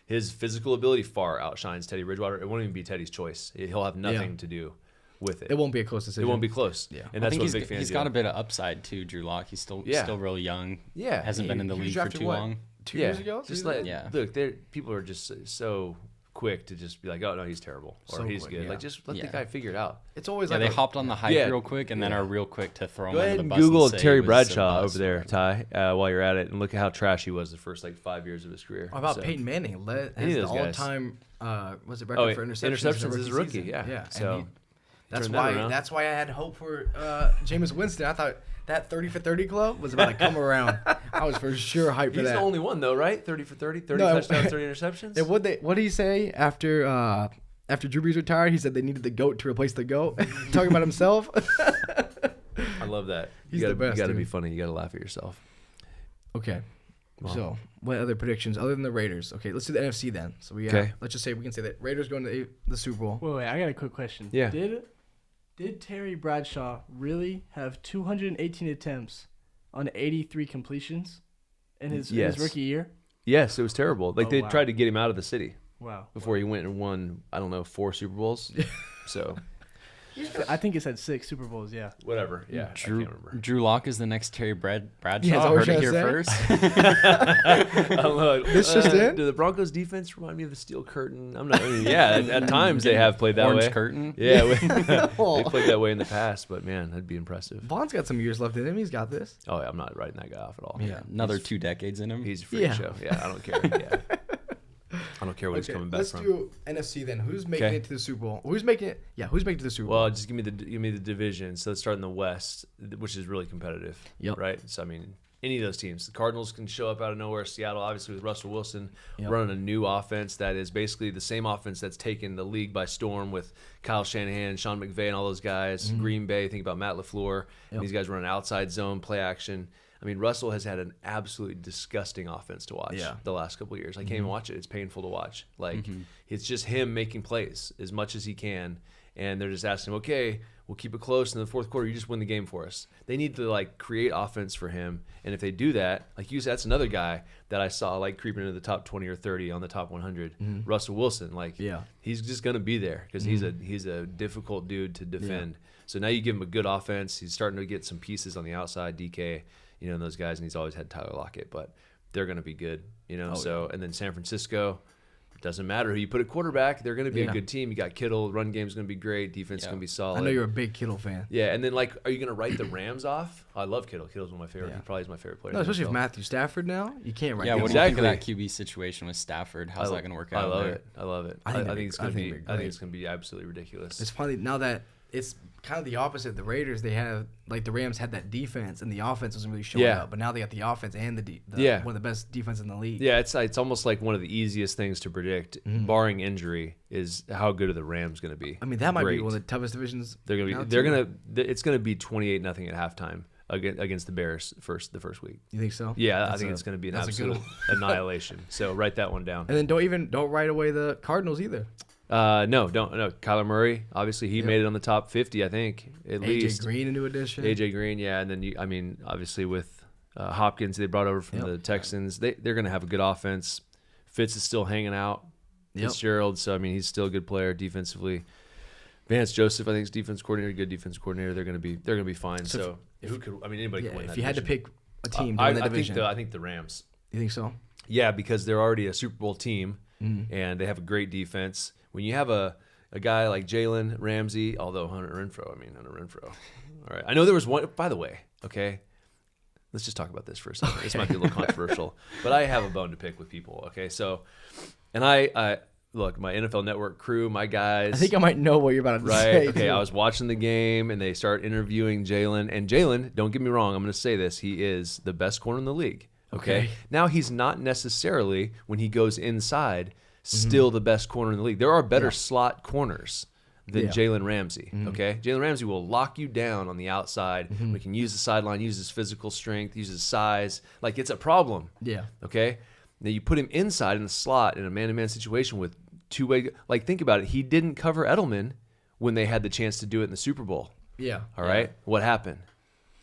His physical ability far outshines Teddy Bridgewater. It won't even be Teddy's choice. He'll have nothing to do with it. It won't be a close decision. It won't be close. Yeah. and I that's think what big fans he's do. got a bit of upside too, Drew Lock. He's still really young. Yeah. Hasn't been in the He was league for drafted too what? long. 2 years ago? Just 2 years Yeah. look. People are just so quick to just be like, oh no, he's terrible or So he's quick, good. yeah. Like just let the Yeah. guy figure it out. It's always Yeah, like they hopped on the hype Yeah. real quick and then are real quick to throw him Go under ahead the and bus. Google say Terry he was a Bradshaw bust over there, or Ty, while you're at it, and look at how trash he was the first 5 years of his career. How about So- Peyton Manning? Any Has of the those guys. all-time was it record for interceptions? interceptions as a rookie, season. yeah. Yeah. So, And that's turned that why around. that's why I had hope for Jameis Winston. I thought that 30 for 30 club was about to come around. I was for sure hyped for He's that. the only one though, right? 30 for 30, 30 No, touchdowns, 30 interceptions. And what did he say after Drew Brees retired? He said they needed the GOAT to replace the GOAT. Talking about himself. I love that. He's you gotta, the best, You got to dude. be funny. You got to laugh at yourself. Okay. Wow. So, what other predictions other than the Raiders? Okay, let's do the NFC then. So let's just say we can say that Raiders going to the Super Bowl. Wait, I got a quick question. Yeah. Did Terry Bradshaw really have 218 attempts on 83 completions in his Yes. rookie year? Yes, it was terrible. Like Oh, they wow. tried to get him out of the city Wow. Before he went and won, I don't know, 4 Super Bowls. So I think it said 6 Super Bowls. Yeah. whatever. Yeah, I can't remember. Drew Lock is the next Terry Bradshaw. Yeah, Heard it here first. I don't know. This just in? Do the Broncos defense remind me of the Steel Curtain? I'm not. I mean, yeah, at times they have played that Orange way. curtain. Yeah, they played that way in the past, but man, that'd be impressive. Vaughn's got some years left in him. He's got this. Oh, yeah, I'm not writing that guy off at all. Yeah, another 2 decades in him. He's a freak show. Yeah, I don't care. Yeah, I don't care what he's coming back from. Let's do NFC then. Who's making it to the Super Bowl? Who's making it? Yeah, who's making it to the Super Bowl? Well, just give me the division. So let's start in the West, which is really competitive. Yep. Right. So I mean, any of those teams, the Cardinals can show up out of nowhere. Seattle, obviously, with Russell Wilson running a new offense that is basically the same offense that's taken the league by storm with Kyle Shanahan, Sean McVay, and all those guys. Green Bay, think about Matt LaFleur. These guys running outside zone play action. I mean, Russell has had an absolutely disgusting offense to watch the last couple of years. I can't even watch it. It's painful to watch. Like, it's just him making plays as much as he can. And they're just asking him, okay, we'll keep it close in the fourth quarter. You just win the game for us. They need to, like, create offense for him. And if they do that, like you said, that's another guy that I saw, like, creeping into the top 20 or 30 on the top 100. Russell Wilson. Like, he's just going to be there because he's a difficult dude to defend. So now you give him a good offense. He's starting to get some pieces on the outside, DK. You know, and those guys, and he's always had Tyler Lockett, but they're going to be good, you know. And then San Francisco, it doesn't matter who you put at quarterback, they're going to be a good team. You got Kittle, run game's going to be great, defense is going to be solid. I know you're a big Kittle fan. Yeah, and then, like, are you going to write the Rams off? I love Kittle. Kittle's one of my favorite. He probably is my favorite player. No, especially with Matthew Stafford now, you can't write. Yeah, what do you think of that QB situation with Stafford? How's that going to work out? I love it. I think it's going to be. I think it's going to be absolutely ridiculous. It's funny now that it's kind of the opposite. The Raiders, they have, like, the Rams had that defense, and the offense wasn't really showing up. But now they got the offense and one of the best defense in the league. Yeah, it's almost like one of the easiest things to predict, barring injury, is how good are the Rams going to be. I mean, that might be one of the toughest divisions. It's going to be 28-0 at halftime against the Bears the first week. You think so? Yeah, I think it's going to be an absolute annihilation. So write that one down. And then don't write away the Cardinals either. No. Kyler Murray, obviously he made it on the top 50, I think, at least. AJ Green, a new addition. AJ Green, yeah, and then obviously with Hopkins, they brought over from the Texans. They're going to have a good offense. Fitz is still hanging out. Fitzgerald, so I mean he's still a good player defensively. Vance Joseph, I think, is defense coordinator, good defense coordinator. They're going to be fine. So who could? I mean, anybody could win. If you had to pick a team, I think the Rams. You think so? Yeah, because they're already a Super Bowl team, and they have a great defense. When you have a guy like Jalen Ramsey, although Hunter Renfrow. All right. I know there was one, by the way, okay? Let's just talk about this for a second. This might be a little controversial, but I have a bone to pick with people, okay? So, and I look, my NFL Network crew, my guys. I think I might know what you're about to say. Okay, I was watching the game, and they start interviewing Jalen. And Jalen, don't get me wrong, I'm going to say this, he is the best corner in the league, okay? Now, he's not necessarily, when he goes inside, still the best corner in the league. There are better slot corners than Jalen Ramsey, okay? Jalen Ramsey will lock you down on the outside. We can use the sideline, use his physical strength, use his size. Like, it's a problem. Yeah. Okay? Now, you put him inside in the slot in a man-to-man situation with two-way. Like, think about it. He didn't cover Edelman when they had the chance to do it in the Super Bowl. Yeah. All right? What happened?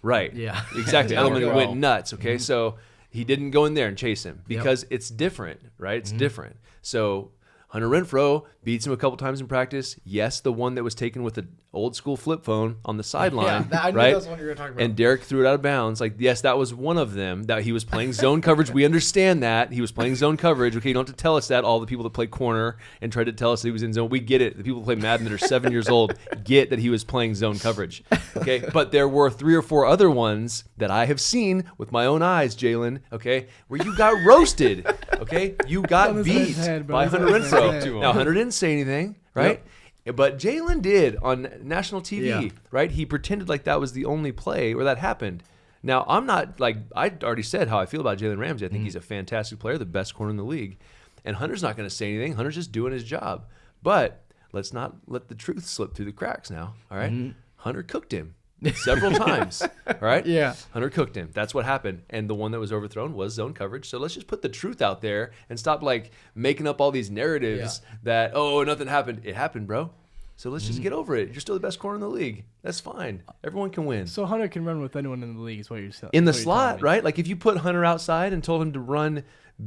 Right. Yeah. Exactly. Edelman went nuts, okay? So he didn't go in there and chase him because it's different, right? It's different. So Hunter Renfrow beats him a couple times in practice. Yes, the one that was taken with an old school flip phone on the sideline, I knew right? that's what you were talking about. And Derek threw it out of bounds. Like, yes, that was one of them. That he was playing zone coverage. We understand that he was playing zone coverage. Okay, you don't have to tell us that. All the people that play corner and tried to tell us that he was in zone, we get it. The people who play Madden that are 7 years old get that he was playing zone coverage. Okay, but there were 3 or 4 other ones that I have seen with my own eyes, Jalen. Okay, where you got roasted. Okay, you got beat by Hunter Renfrow. Now Hunter didn't say anything, right? But Jalen did on national TV, right? He pretended like that was the only play where that happened. Now, I'm not, like, I already said how I feel about Jalen Ramsey. I think he's a fantastic player, the best corner in the league. And Hunter's not going to say anything. Hunter's just doing his job. But let's not let the truth slip through the cracks now, all right? Hunter cooked him several times, all right? Yeah. Hunter cooked him. That's what happened. And the one that was overthrown was zone coverage. So let's just put the truth out there and stop, like, making up all these narratives that, oh, nothing happened. It happened, bro. So let's just get over it. You're still the best corner in the league. That's fine. Everyone can win. So Hunter can run with anyone in the league is what you're saying. In the slot, right? Like, if you put Hunter outside and told him to run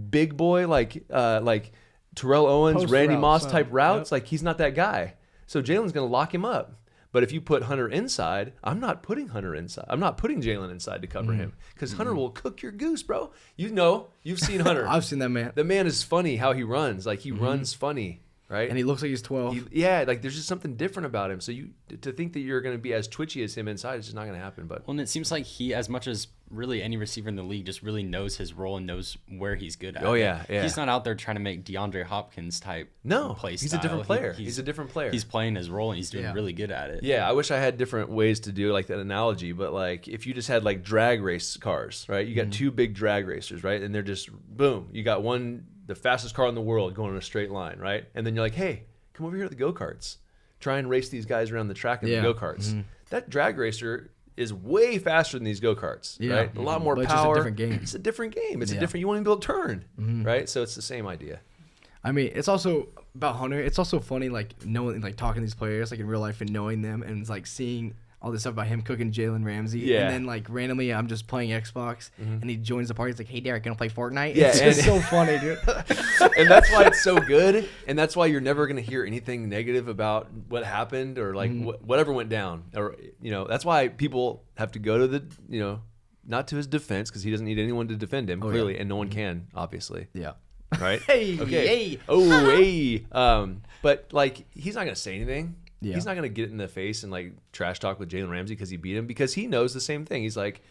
big boy, like Terrell Owens, Post Randy routes, Moss type routes. Yep. Like, he's not that guy. So Jalen's going to lock him up. But if you put Hunter inside, I'm not putting Hunter inside. I'm not putting Jalen inside to cover him because Hunter will cook your goose, bro. You've seen Hunter. I've seen that man. The man is funny how he runs. Like, he runs funny, right? And he looks like he's 12. Like, there's just something different about him. So to think that you're going to be as twitchy as him inside is just not going to happen. But well, and it seems like he, as much as really any receiver in the league, just really knows his role and knows where he's good at. Oh, yeah. He's not out there trying to make DeAndre Hopkins type play style. He's a different player. He's a different player. He's playing his role, and he's doing really good at it. Yeah, I wish I had different ways to do like that analogy, but like if you just had like drag race cars, right? You got two big drag racers, right? And they're just, boom, you got one, the fastest car in the world going in a straight line, right? And then you're like, hey, come over here to the go-karts. Try and race these guys around the track in the go-karts. That drag racer is way faster than these go-karts, right? A lot more but power. It's a different game. It's a different game. It's a different, you won't even be able to turn, right? So it's the same idea. I mean, it's also about Hunter. It's also funny, like, knowing, like, talking to these players, like, in real life and knowing them and, like, seeing all this stuff about him cooking Jalen Ramsey. Yeah. And then, like, randomly I'm just playing Xbox and he joins the party. He's like, hey, Derek, gonna play Fortnite? Yeah, It's just so funny, dude. And that's why it's so good. And that's why you're never going to hear anything negative about what happened or like whatever went down. Or, that's why people have to go to the, not to his defense because he doesn't need anyone to defend him, clearly. And no one can, obviously. Yeah. Right? Hey, okay. hey. Oh, hey. But like, he's not going to say anything. Yeah. He's not going to get in the face and like trash talk with Jalen Ramsey because he beat him because he knows the same thing. He's like,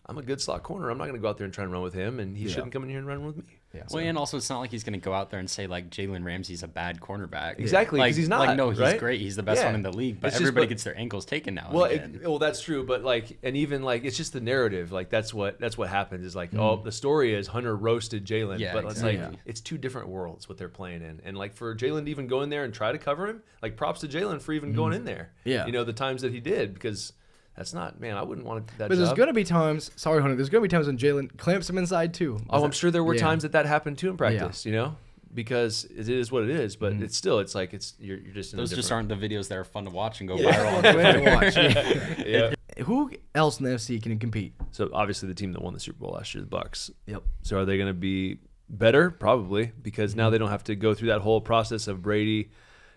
I'm a good slot corner. I'm not going to go out there and try and run with him, and he shouldn't come in here and run with me. Yeah. Well, and also it's not like he's going to go out there and say like Jalen Ramsey's a bad cornerback. Exactly, because he's not. Like, no, he's right? great. He's the best one in the league. But everybody gets their ankles taken now. Well, and again. well, that's true. But like, and even like, it's just the narrative. Like that's what happens. Is like, oh, the story is Hunter roasted Jalen. Yeah, but exactly. it's like it's two different worlds what they're playing in. And like for Jalen to even go in there and try to cover him, like props to Jalen for even going in there. Yeah. The times that he did because. That's not, man, I wouldn't want that But there's job. going to be times, sorry, Hunter, there's going to be times when Jalen clamps him inside too. I'm sure there were times that happened too in practice, because it is what it is. But it's still, it's like, you're just in those just aren't the videos that are fun to watch and go viral. Yeah. Who else in the NFC can compete? So obviously the team that won the Super Bowl last year, the Bucs. Yep. So are they going to be better? Probably, because now they don't have to go through that whole process of Brady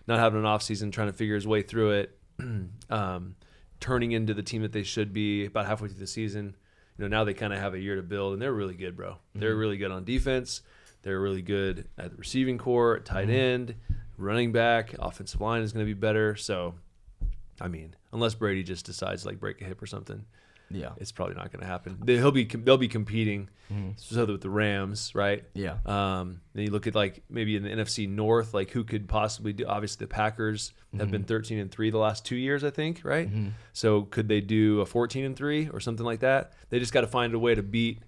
not having an offseason, trying to figure his way through it. Turning into the team that they should be about halfway through the season. Now they kind of have a year to build, and they're really good, bro. They're really good on defense. They're really good at the receiving core, tight end, running back, offensive line is going to be better. So, I mean, unless Brady just decides to like break a hip or something, it's probably not going to happen. They'll be competing so with the Rams, right? Yeah. Then you look at like maybe in the NFC North, like who could possibly do? Obviously, the Packers have been 13-3 the last 2 years, I think, right? So could they do a 14-3 or something like that? They just got to find a way to beat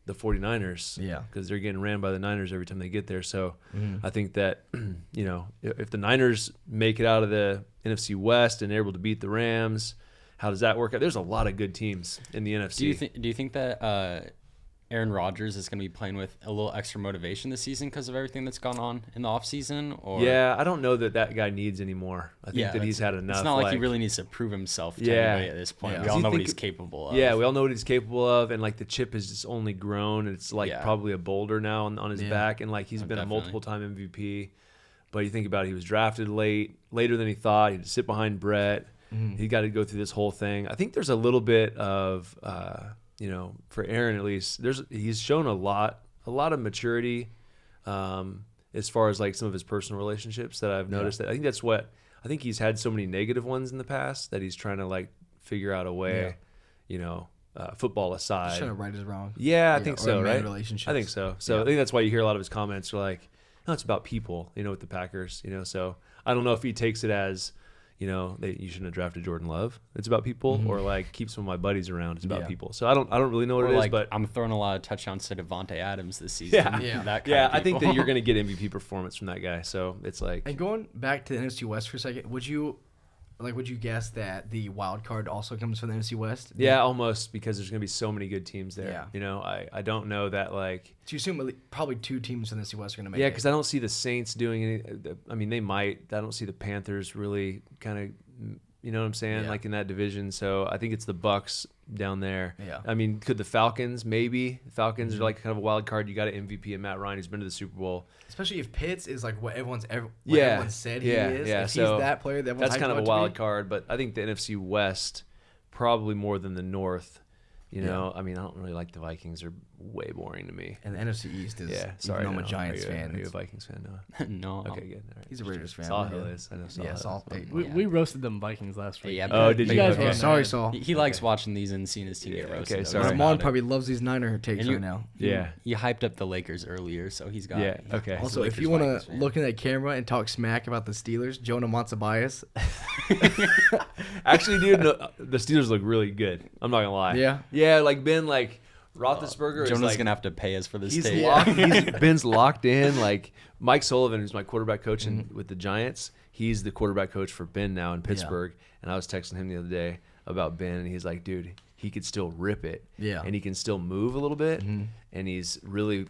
the 49ers, because they're getting ran by the Niners every time they get there. So I think that if the Niners make it out of the NFC West and they're able to beat the Rams. How does that work out? There's a lot of good teams in the NFC. Do you think that Aaron Rodgers is going to be playing with a little extra motivation this season because of everything that's gone on in the offseason? Yeah, I don't know that guy needs anymore. I think that he's had enough. It's not like he really needs to prove himself to anybody at this point. We all know what he's capable of. Yeah, we all know what he's capable of, and like the chip has just only grown. It's like probably a boulder now on his back, and like he's been a multiple-time MVP. But you think about it, he was drafted later than he thought. He had to sit behind Brett. He got to go through this whole thing. I think there's a little bit of, for Aaron at least, he's shown a lot of maturity, as far as like some of his personal relationships that I've noticed. That I think he's had so many negative ones in the past that he's trying to like figure out a way, football aside. He's trying to right his wrong. Yeah, I think so, right? Relationships. I think so. So I think that's why you hear a lot of his comments are like, no, it's about people, with the Packers, So I don't know if he takes it as, you shouldn't have drafted Jordan Love. It's about people, or like keep some of my buddies around. It's about people. So I don't really know what it is, but I'm throwing a lot of touchdowns to Devontae Adams this season. I think that you're going to get MVP performance from that guy. So it's like. And going back to the NFC West for a second, would you guess that the wild card also comes from the NFC West? Yeah, almost, because there's going to be so many good teams there. Yeah. I don't know that like. So you assume probably two teams from the NFC West are going to make it. Yeah, because I don't see the Saints doing any. I mean, they might. I don't see the Panthers really kind of You know what I'm saying? Yeah. Like in that division. So I think it's the Bucs down there. Yeah. I mean, could the Falcons maybe? The Falcons are like kind of a wild card. You got an MVP in Matt Ryan who's been to the Super Bowl. Especially if Pitts is like what everyone said he Yeah. is. Yeah. If So he's that player, that that's kind of a wild card. But I think the NFC West probably more than the North. You know, I mean, I don't really like the Vikings. They're way boring to me. And the NFC East is. Sorry, even though I'm a no. Giants fan. Are you a Vikings fan? No. No. Okay, good. All right. He's a Raiders fan. Saul Hill is. I know Saul. Yeah, Hill. Saul. We roasted them Vikings last week. Yeah, Oh, did you? guys Okay. were Sorry, mad. Saul. He likes watching these and seeing his team get roasted. okay, though. sorry. He's Ramon about it. probably loves these Niner takes And you- right now. Yeah. You hyped up the Lakers earlier, so he's got. Yeah, okay. he's a Also, if Lakers you want Vikings to fan. look in that camera and talk smack about the Steelers, Jonah Matsubias. Actually, dude, no, the Steelers look really good. I'm not gonna lie. Yeah? Yeah, like Ben, like Roethlisberger is Jonah's like gonna have to pay us for this he's tape. locked. Ben's locked in. Like Mike Sullivan, who's my quarterback coach with the Giants, he's the quarterback coach for Ben now in Pittsburgh. And I was texting him the other day about Ben, and he's like, dude, he could still rip it. Yeah. And he can still move a little bit. And he's really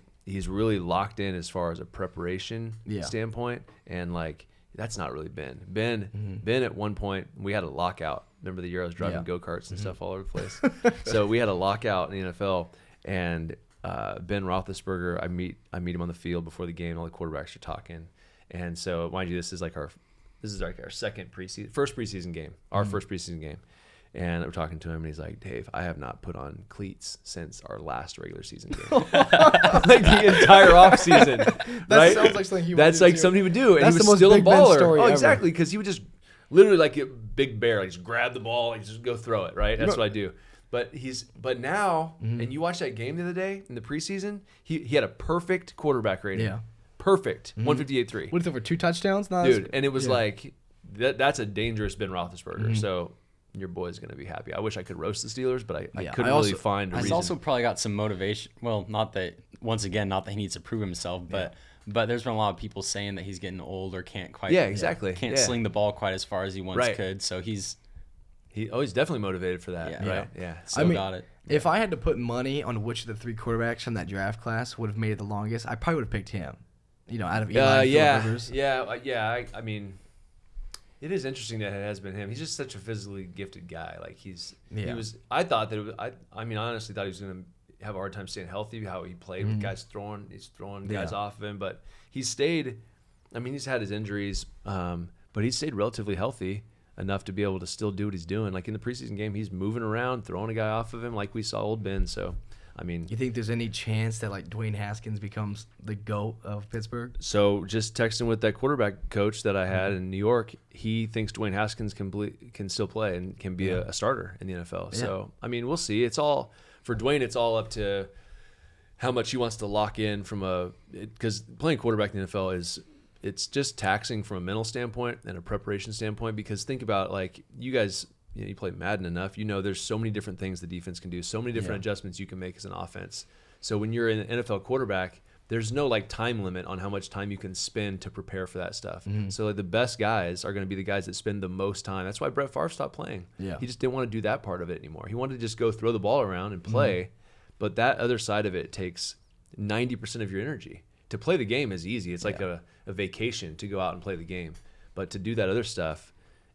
locked in as far as a preparation standpoint. And like that's not really Ben. Ben at one point we had a lockout. Remember the year I was driving go-karts and stuff all over the place? So we had a lockout in the NFL, and Ben Roethlisberger, I meet him on the field before the game. All the quarterbacks are talking, and so mind you, this is like our first preseason game, first preseason game, and we're talking to him, and he's like, Dave, I have not put on cleats since our last regular season game, like the entire offseason. That right? sounds like something he would That's do, like too. something he would do, and That's he was the most still a Big Ben baller. story Oh, ever. exactly, because he would just literally like a big bear, like just grab the ball, like just go throw it. Right, that's what I do. But now, and you watch that game the other day in the preseason, he had a perfect quarterback rating. Yeah. Perfect, 158.3. What is over 2 touchdowns? No, Dude, and it was like that's a dangerous Ben Roethlisberger. So your boy's gonna be happy. I wish I could roast the Steelers, but I couldn't really find a He's reason. also probably got some motivation. Well, not that he needs to prove himself, but there's been a lot of people saying that he's getting old or can't quite. exactly. Can't Yeah. sling the ball quite as far as he once could. So he's definitely motivated for that. Yeah. Right? Yeah. still got it. If I had to put money on which of the 3 quarterbacks from that draft class would have made it the longest, I probably would have picked him. You know, out of Eli, Phillip Rivers. I mean, it is interesting that it has been him. He's just such a physically gifted guy. Like he was. I thought that it was. I mean, I honestly thought he was going to have a hard time staying healthy. How he played with guys he's throwing guys off of him, but he stayed. I mean, he's had his injuries, but he stayed relatively healthy enough to be able to still do what he's doing. Like in the preseason game, he's moving around, throwing a guy off of him, like we saw old Ben. So. I mean, You think there's any chance that like Dwayne Haskins becomes the GOAT of Pittsburgh? so just texting with that quarterback coach that I had in New York, he thinks Dwayne Haskins can still play and can be a starter in the NFL. So, I mean, we'll see. It's all for Dwayne. It's all up to how much he wants to lock in because playing quarterback in the NFL it's just taxing from a mental standpoint and a preparation standpoint. Because think about like you guys. You play Madden enough, there's so many different things the defense can do, so many different adjustments you can make as an offense. So when you're an NFL quarterback, there's no like time limit on how much time you can spend to prepare for that stuff. So like the best guys are going to be the guys that spend the most time. That's why Brett Favre stopped playing. Yeah. He just didn't want to do that part of it anymore. He wanted to just go throw the ball around and play, but that other side of it takes 90% of your energy. To play the game is easy. It's like a vacation to go out and play the game. But to do that other stuff,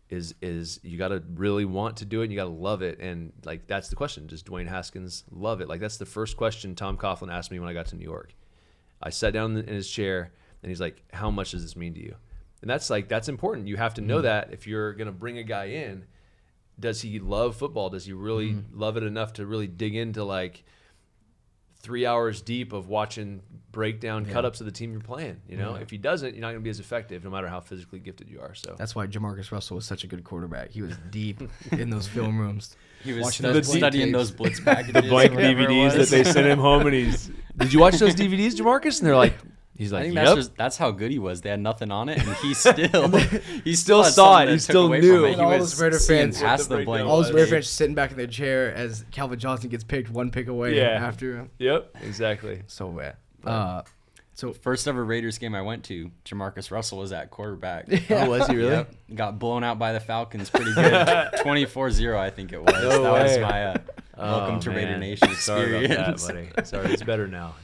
is you got to really want to do it and you got to love it. And like that's the question, does Dwayne Haskins love it? Like that's the first question Tom Coughlin asked me when I got to New York. I sat down in his chair and he's like, how much does this mean to you? And that's important. You have to know that if you're going to bring a guy in, does he love football? Does he really love it enough to really dig into like 3 hours deep of watching breakdown cut-ups of the team you're playing? If he doesn't, you're not going to be as effective no matter how physically gifted you are. So That's why Jamarcus Russell was such a good quarterback. He was deep in those film rooms. He was Watching studying those blitz packages. the blank or whatever it DVDs that was. they sent him home, and did you watch those DVDs, Jamarcus? And they're like, he's I like, think yep. that's how good he was. They had nothing on it, and he still still had saw something it. He that took still away knew. from it. And He all was those Raider seeing fans- past What the the blank. breakdown All those was. Raider fans sitting back in their chair as Calvin Johnson gets picked one pick away after him. Yep, exactly. So bad. So first ever Raiders game I went to, Jamarcus Russell was at quarterback. Oh, was he really? Yep. Got blown out by the Falcons pretty good. 24-0, I think it was. No that was way. my welcome to Raider Nation Sorry experience. about that, buddy. Sorry, it's better now.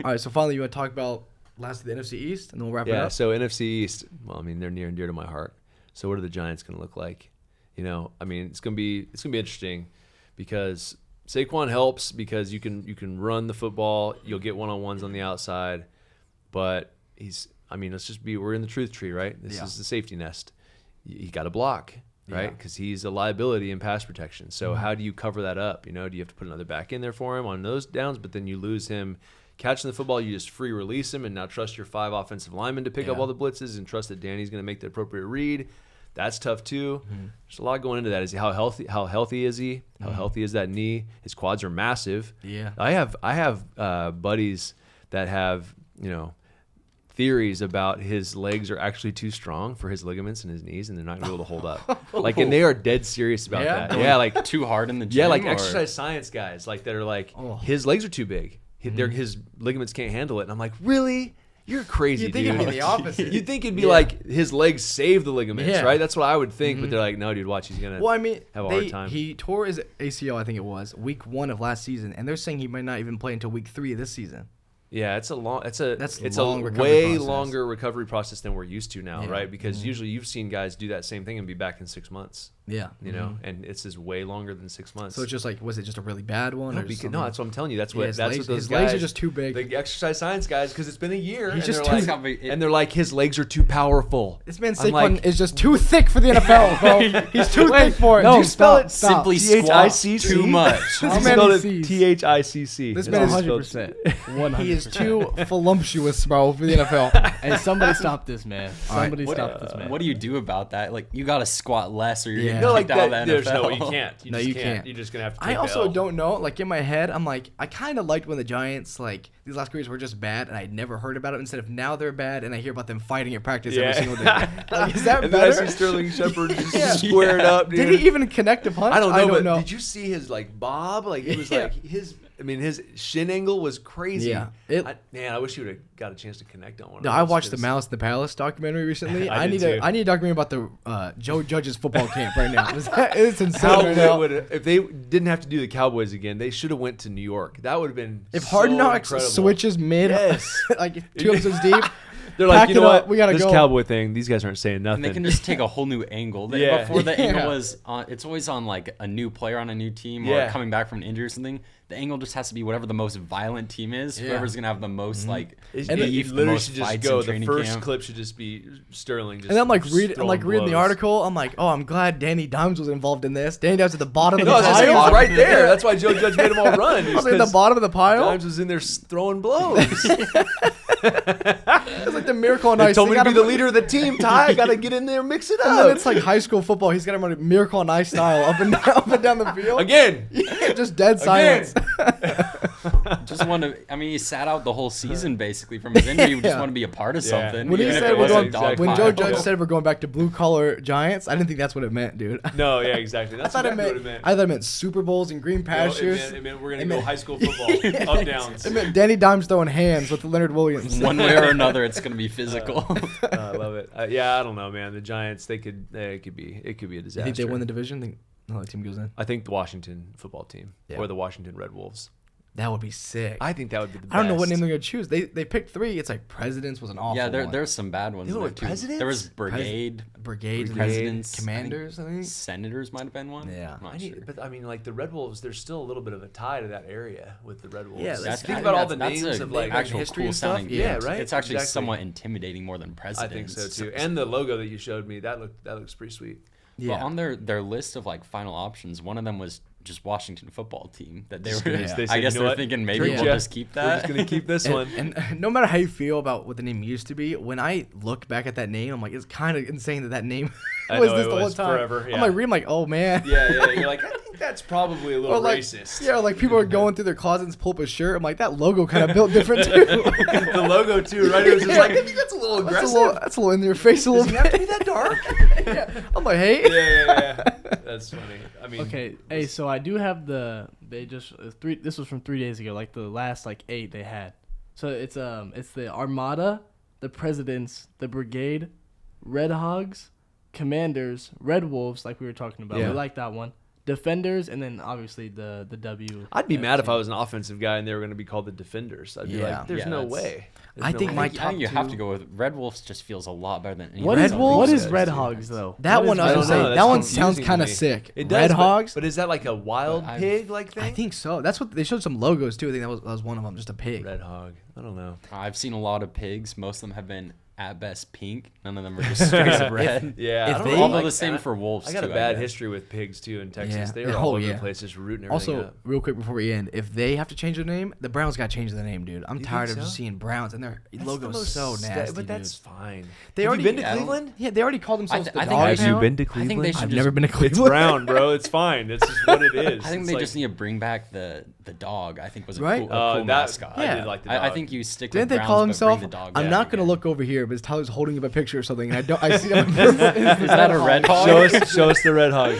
All right, so finally, you want to talk about last of the NFC East, and then we'll wrap it Yeah, up? so NFC East, well, I mean, they're near and dear to my heart. So what are the Giants going to look like? You know, I mean, it's gonna be interesting because Saquon helps because you can run the football. You'll get one-on-ones on the outside, but we're in the truth tree, right? This is the safety nest. You got to block, right? Because he's a liability in pass protection. So how do you cover that up? You know, do you have to put another back in there for him on those downs? But then you lose him catching the football. You just free release him and now trust your 5 offensive linemen to pick up all the blitzes and trust that Danny's going to make the appropriate read. That's tough too. There's a lot going into that. Is he how healthy is he? How healthy is that knee? His quads are massive. Yeah. I have buddies that have, you know, theories about his legs are actually too strong for his ligaments in his knees, and they're not gonna be able to hold up. Like, and they are dead serious about that. Yeah, like too hard in the gym. Yeah, like exercise science guys, like that are like his legs are too big. His ligaments can't handle it. And I'm like, really? You're crazy, You'd think dude. it'd be the opposite. You'd think it'd be like his legs save the ligaments, right? That's what I would think. But they're like, no, dude, watch, he's gonna have a hard time. He tore his ACL, I think it was, week 1 of last season, and they're saying he might not even play until week 3 of this season. Yeah, it's a long way longer recovery process than we're used to now, right? Because usually you've seen guys do that same thing and be back in 6 months. Yeah, you know, and it's just way longer than 6 months. So it's just like, was it just a really bad one? No, that's what I'm telling you. That's what his those legs guys are just too big. The exercise science guys, because it's been a year, He's and just they're like his legs are too powerful. This man Saquon is just too thick for the NFL, bro. He's too thick for it. No, spell it simply squats too much. This man is THICC. This man is 100%. 100%. He is too voluptuous, bro, for the NFL. Hey, somebody stop this, man. Somebody stop this, man. What do you do about that? Like, you got to squat less or you're No, going like to kick out that, the NFL. there's no, you can't. You can't. You're just gonna have to. I also don't know. Like, in my head, I'm like, I kind of liked when the Giants, like, these last years were just bad, and I'd never heard about it. Instead of now they're bad, and I hear about them fighting at practice every single day. Like, is that and better? Then I see Sterling Shepard just squared up. Dude. Did he even connect a punch? I don't know. But did you see his like bob? Like it was like his. I mean, his shin angle was crazy. Yeah. I wish he would have got a chance to connect on one. No, I watched the Malice in the Palace documentary recently. I need a documentary about the Joe Judge's football camp right now. It's insane. If they didn't have to do the Cowboys again, they should have went to New York. That would have been if Hard Knocks switches mid, like 2 episodes deep. They're like, you know what? We gotta this go. Cowboy thing. These guys aren't saying nothing. And they can just take a whole new angle. Before the angle was on, it's always on like a new player on a new team or coming back from an injury or something. The angle just has to be whatever the most violent team is. Whoever's gonna have the most like beef, the most fights in training camp. The first clip should just be Sterling. And I'm like reading the article. I'm like, oh, I'm glad Danny Dimes was involved in this. Danny Dimes at the bottom of the pile. He was right there. That's why Joe Judge made him all run. I was at the bottom of the pile. Dimes was in there throwing blows. It's like the Miracle on Ice. They told me to be the leader of the team. Ty, I gotta get in there, and mix it up. And then it's like high school football. He's got him on Miracle on Ice style, up and down the field. Again, just dead silence. Just want to. I mean, he sat out the whole season basically from his injury. He just want to be a part of something. When he said when Joe Judge said we're going back to blue collar Giants, I didn't think that's what it meant, dude. No, yeah, exactly. That's what it meant. I thought it meant Super Bowls and green pastures. It meant we're gonna go high school football, up downs. It meant Danny Dimes throwing hands with Leonard Williams. One way or another, it's gonna be physical. I love it. I don't know, man. The Giants, it could be a disaster. You think they win the division? Think the team goes in? I think the Washington football team or the Washington Red Wolves. That would be sick. I think that would be the best. I don't know what name they're gonna choose. They picked 3. It's like Presidents was an awful one. There's some bad ones there too. Presidents? There was Brigade, Presidents, Commanders. I think Senators might have been one. Yeah, but I mean, like the Red Wolves, there's still a little bit of a tie to that area with the Red Wolves. Yeah, think about all the names of like actual history cool and stuff. sounding. Yeah, right. It's actually somewhat intimidating more than Presidents. I think so too. And the logo that you showed me, that looks pretty sweet. Yeah. But on their list of like final options, one of them was just Washington football team that they were. I guess they're thinking maybe we'll just keep that. We're just gonna keep this one. And no matter how you feel about what the name used to be, when I look back at that name, I'm like, it's kind of insane that name was this the whole time. Forever, yeah. I'm like reading, like, oh man. Yeah. You're like, I think that's probably a little racist. Yeah, like people are going through their closets, pull up a shirt. I'm like, that logo kind of built different too. The logo too, right? It was just like, I think that's a little aggressive. That's a little in their face a little bit. Does it have to be that dark? Yeah. I'm like, hey. Yeah. That's funny. I mean, okay. Hey, so I do have this was from 3 days ago, like the last 8 they had. So it's the Armada, the Presidents, the Brigade, Red Hogs, Commanders, Red Wolves, like we were talking about. Yeah. We like that one. defenders, and then obviously the W. I'd be mad if I was an offensive guy and they were going to be called the defenders. I'd be like, there's no way. I think my top you two. have to go with Red Wolves. Just feels a lot better than any What Red is Wolves. what is Red Hogs though? That one I was gonna say. That one sounds kind of sick. It does, Red Hogs. But is that like a wild pig like thing? I think so. That's what they showed some logos too. I think that was one of them, just a pig. Red Hog. I don't know. I've seen a lot of pigs. Most of them have been at best pink. None of them are just straight up red. Yeah, If I don't they- know. Although Like, the same for wolves. I got a too, bad guess. history with pigs too in Texas. Yeah. They were Oh, all over yeah. the place, just rooting everything Also, up. real quick before we end, if they have to change their name, the Browns got to change their name, dude. I'm You tired think of just so? seeing Browns and their That's the logo's most so sta- nasty. But that's dude. fine. They Have already you been to yeah, Cleveland? Yeah, they already called themselves I the think Dog they Have should- you Pound. been to I think Cleveland? they should I've just- never been to It's Cleveland. brown, bro. It's fine. It's just what it is. I think It's they like- just need to bring back the dog. I think was a Right? cool, a cool mascot. I Yeah. did like the dog. I think you stick Didn't with they Browns, call but himself? bring the dog I'm back not gonna again. look over here, but Tyler's holding up a picture or something, and I see them. Is Is that a red hog? show us the red hog.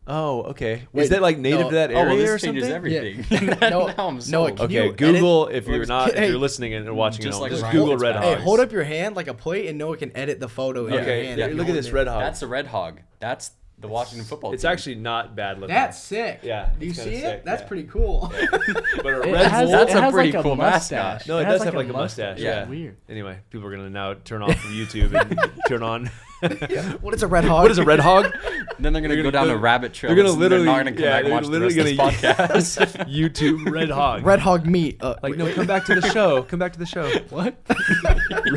Oh, okay. Wait, is that like native no. to that Oh, well, area this or changes something? everything. No, Now I'm no, sold. it- Okay, You Google if edit- you're not Hey, if you're listening and watching just at home. like Just Ryan Google gets red back. hogs. Hey, hold up your hand like a plate, and Noah can edit the photo in your Okay, hand. yeah, if you look at hold this it. red hog. That's a red hog. That's the Washington football It's team. actually not bad looking. That's sick. Yeah, Do you it's see kinda it? sick, That's yeah. pretty cool. But a It red has, wolf. That's it a has pretty like cool mustache. mascot. No, it does have like a mustache. Yeah. It's weird. Anyway, people are gonna now turn off from YouTube and turn on. What is a red hog? What is a red hog? Then they're gonna They're go gonna down go- a rabbit trail. they're gonna and literally- They're not gonna come yeah, back and they're watch the literally rest of this podcast. YouTube red hog. Red hog meat. Like no, come back to the show. Come back to the show. What?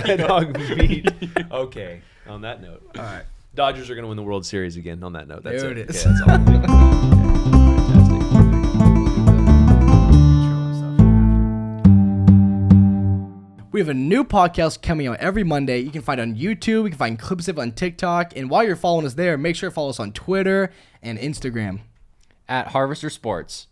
Red hog meat. Okay. On that note, All right. Dodgers are gonna win the World Series again. On that note, that's There it. it is. Okay, that's all. Fantastic. We have a new podcast coming out every Monday. You can find it on YouTube. You can find clips of it on TikTok. And while you're following us there, make sure to follow us on Twitter and Instagram. At Harvester Sports.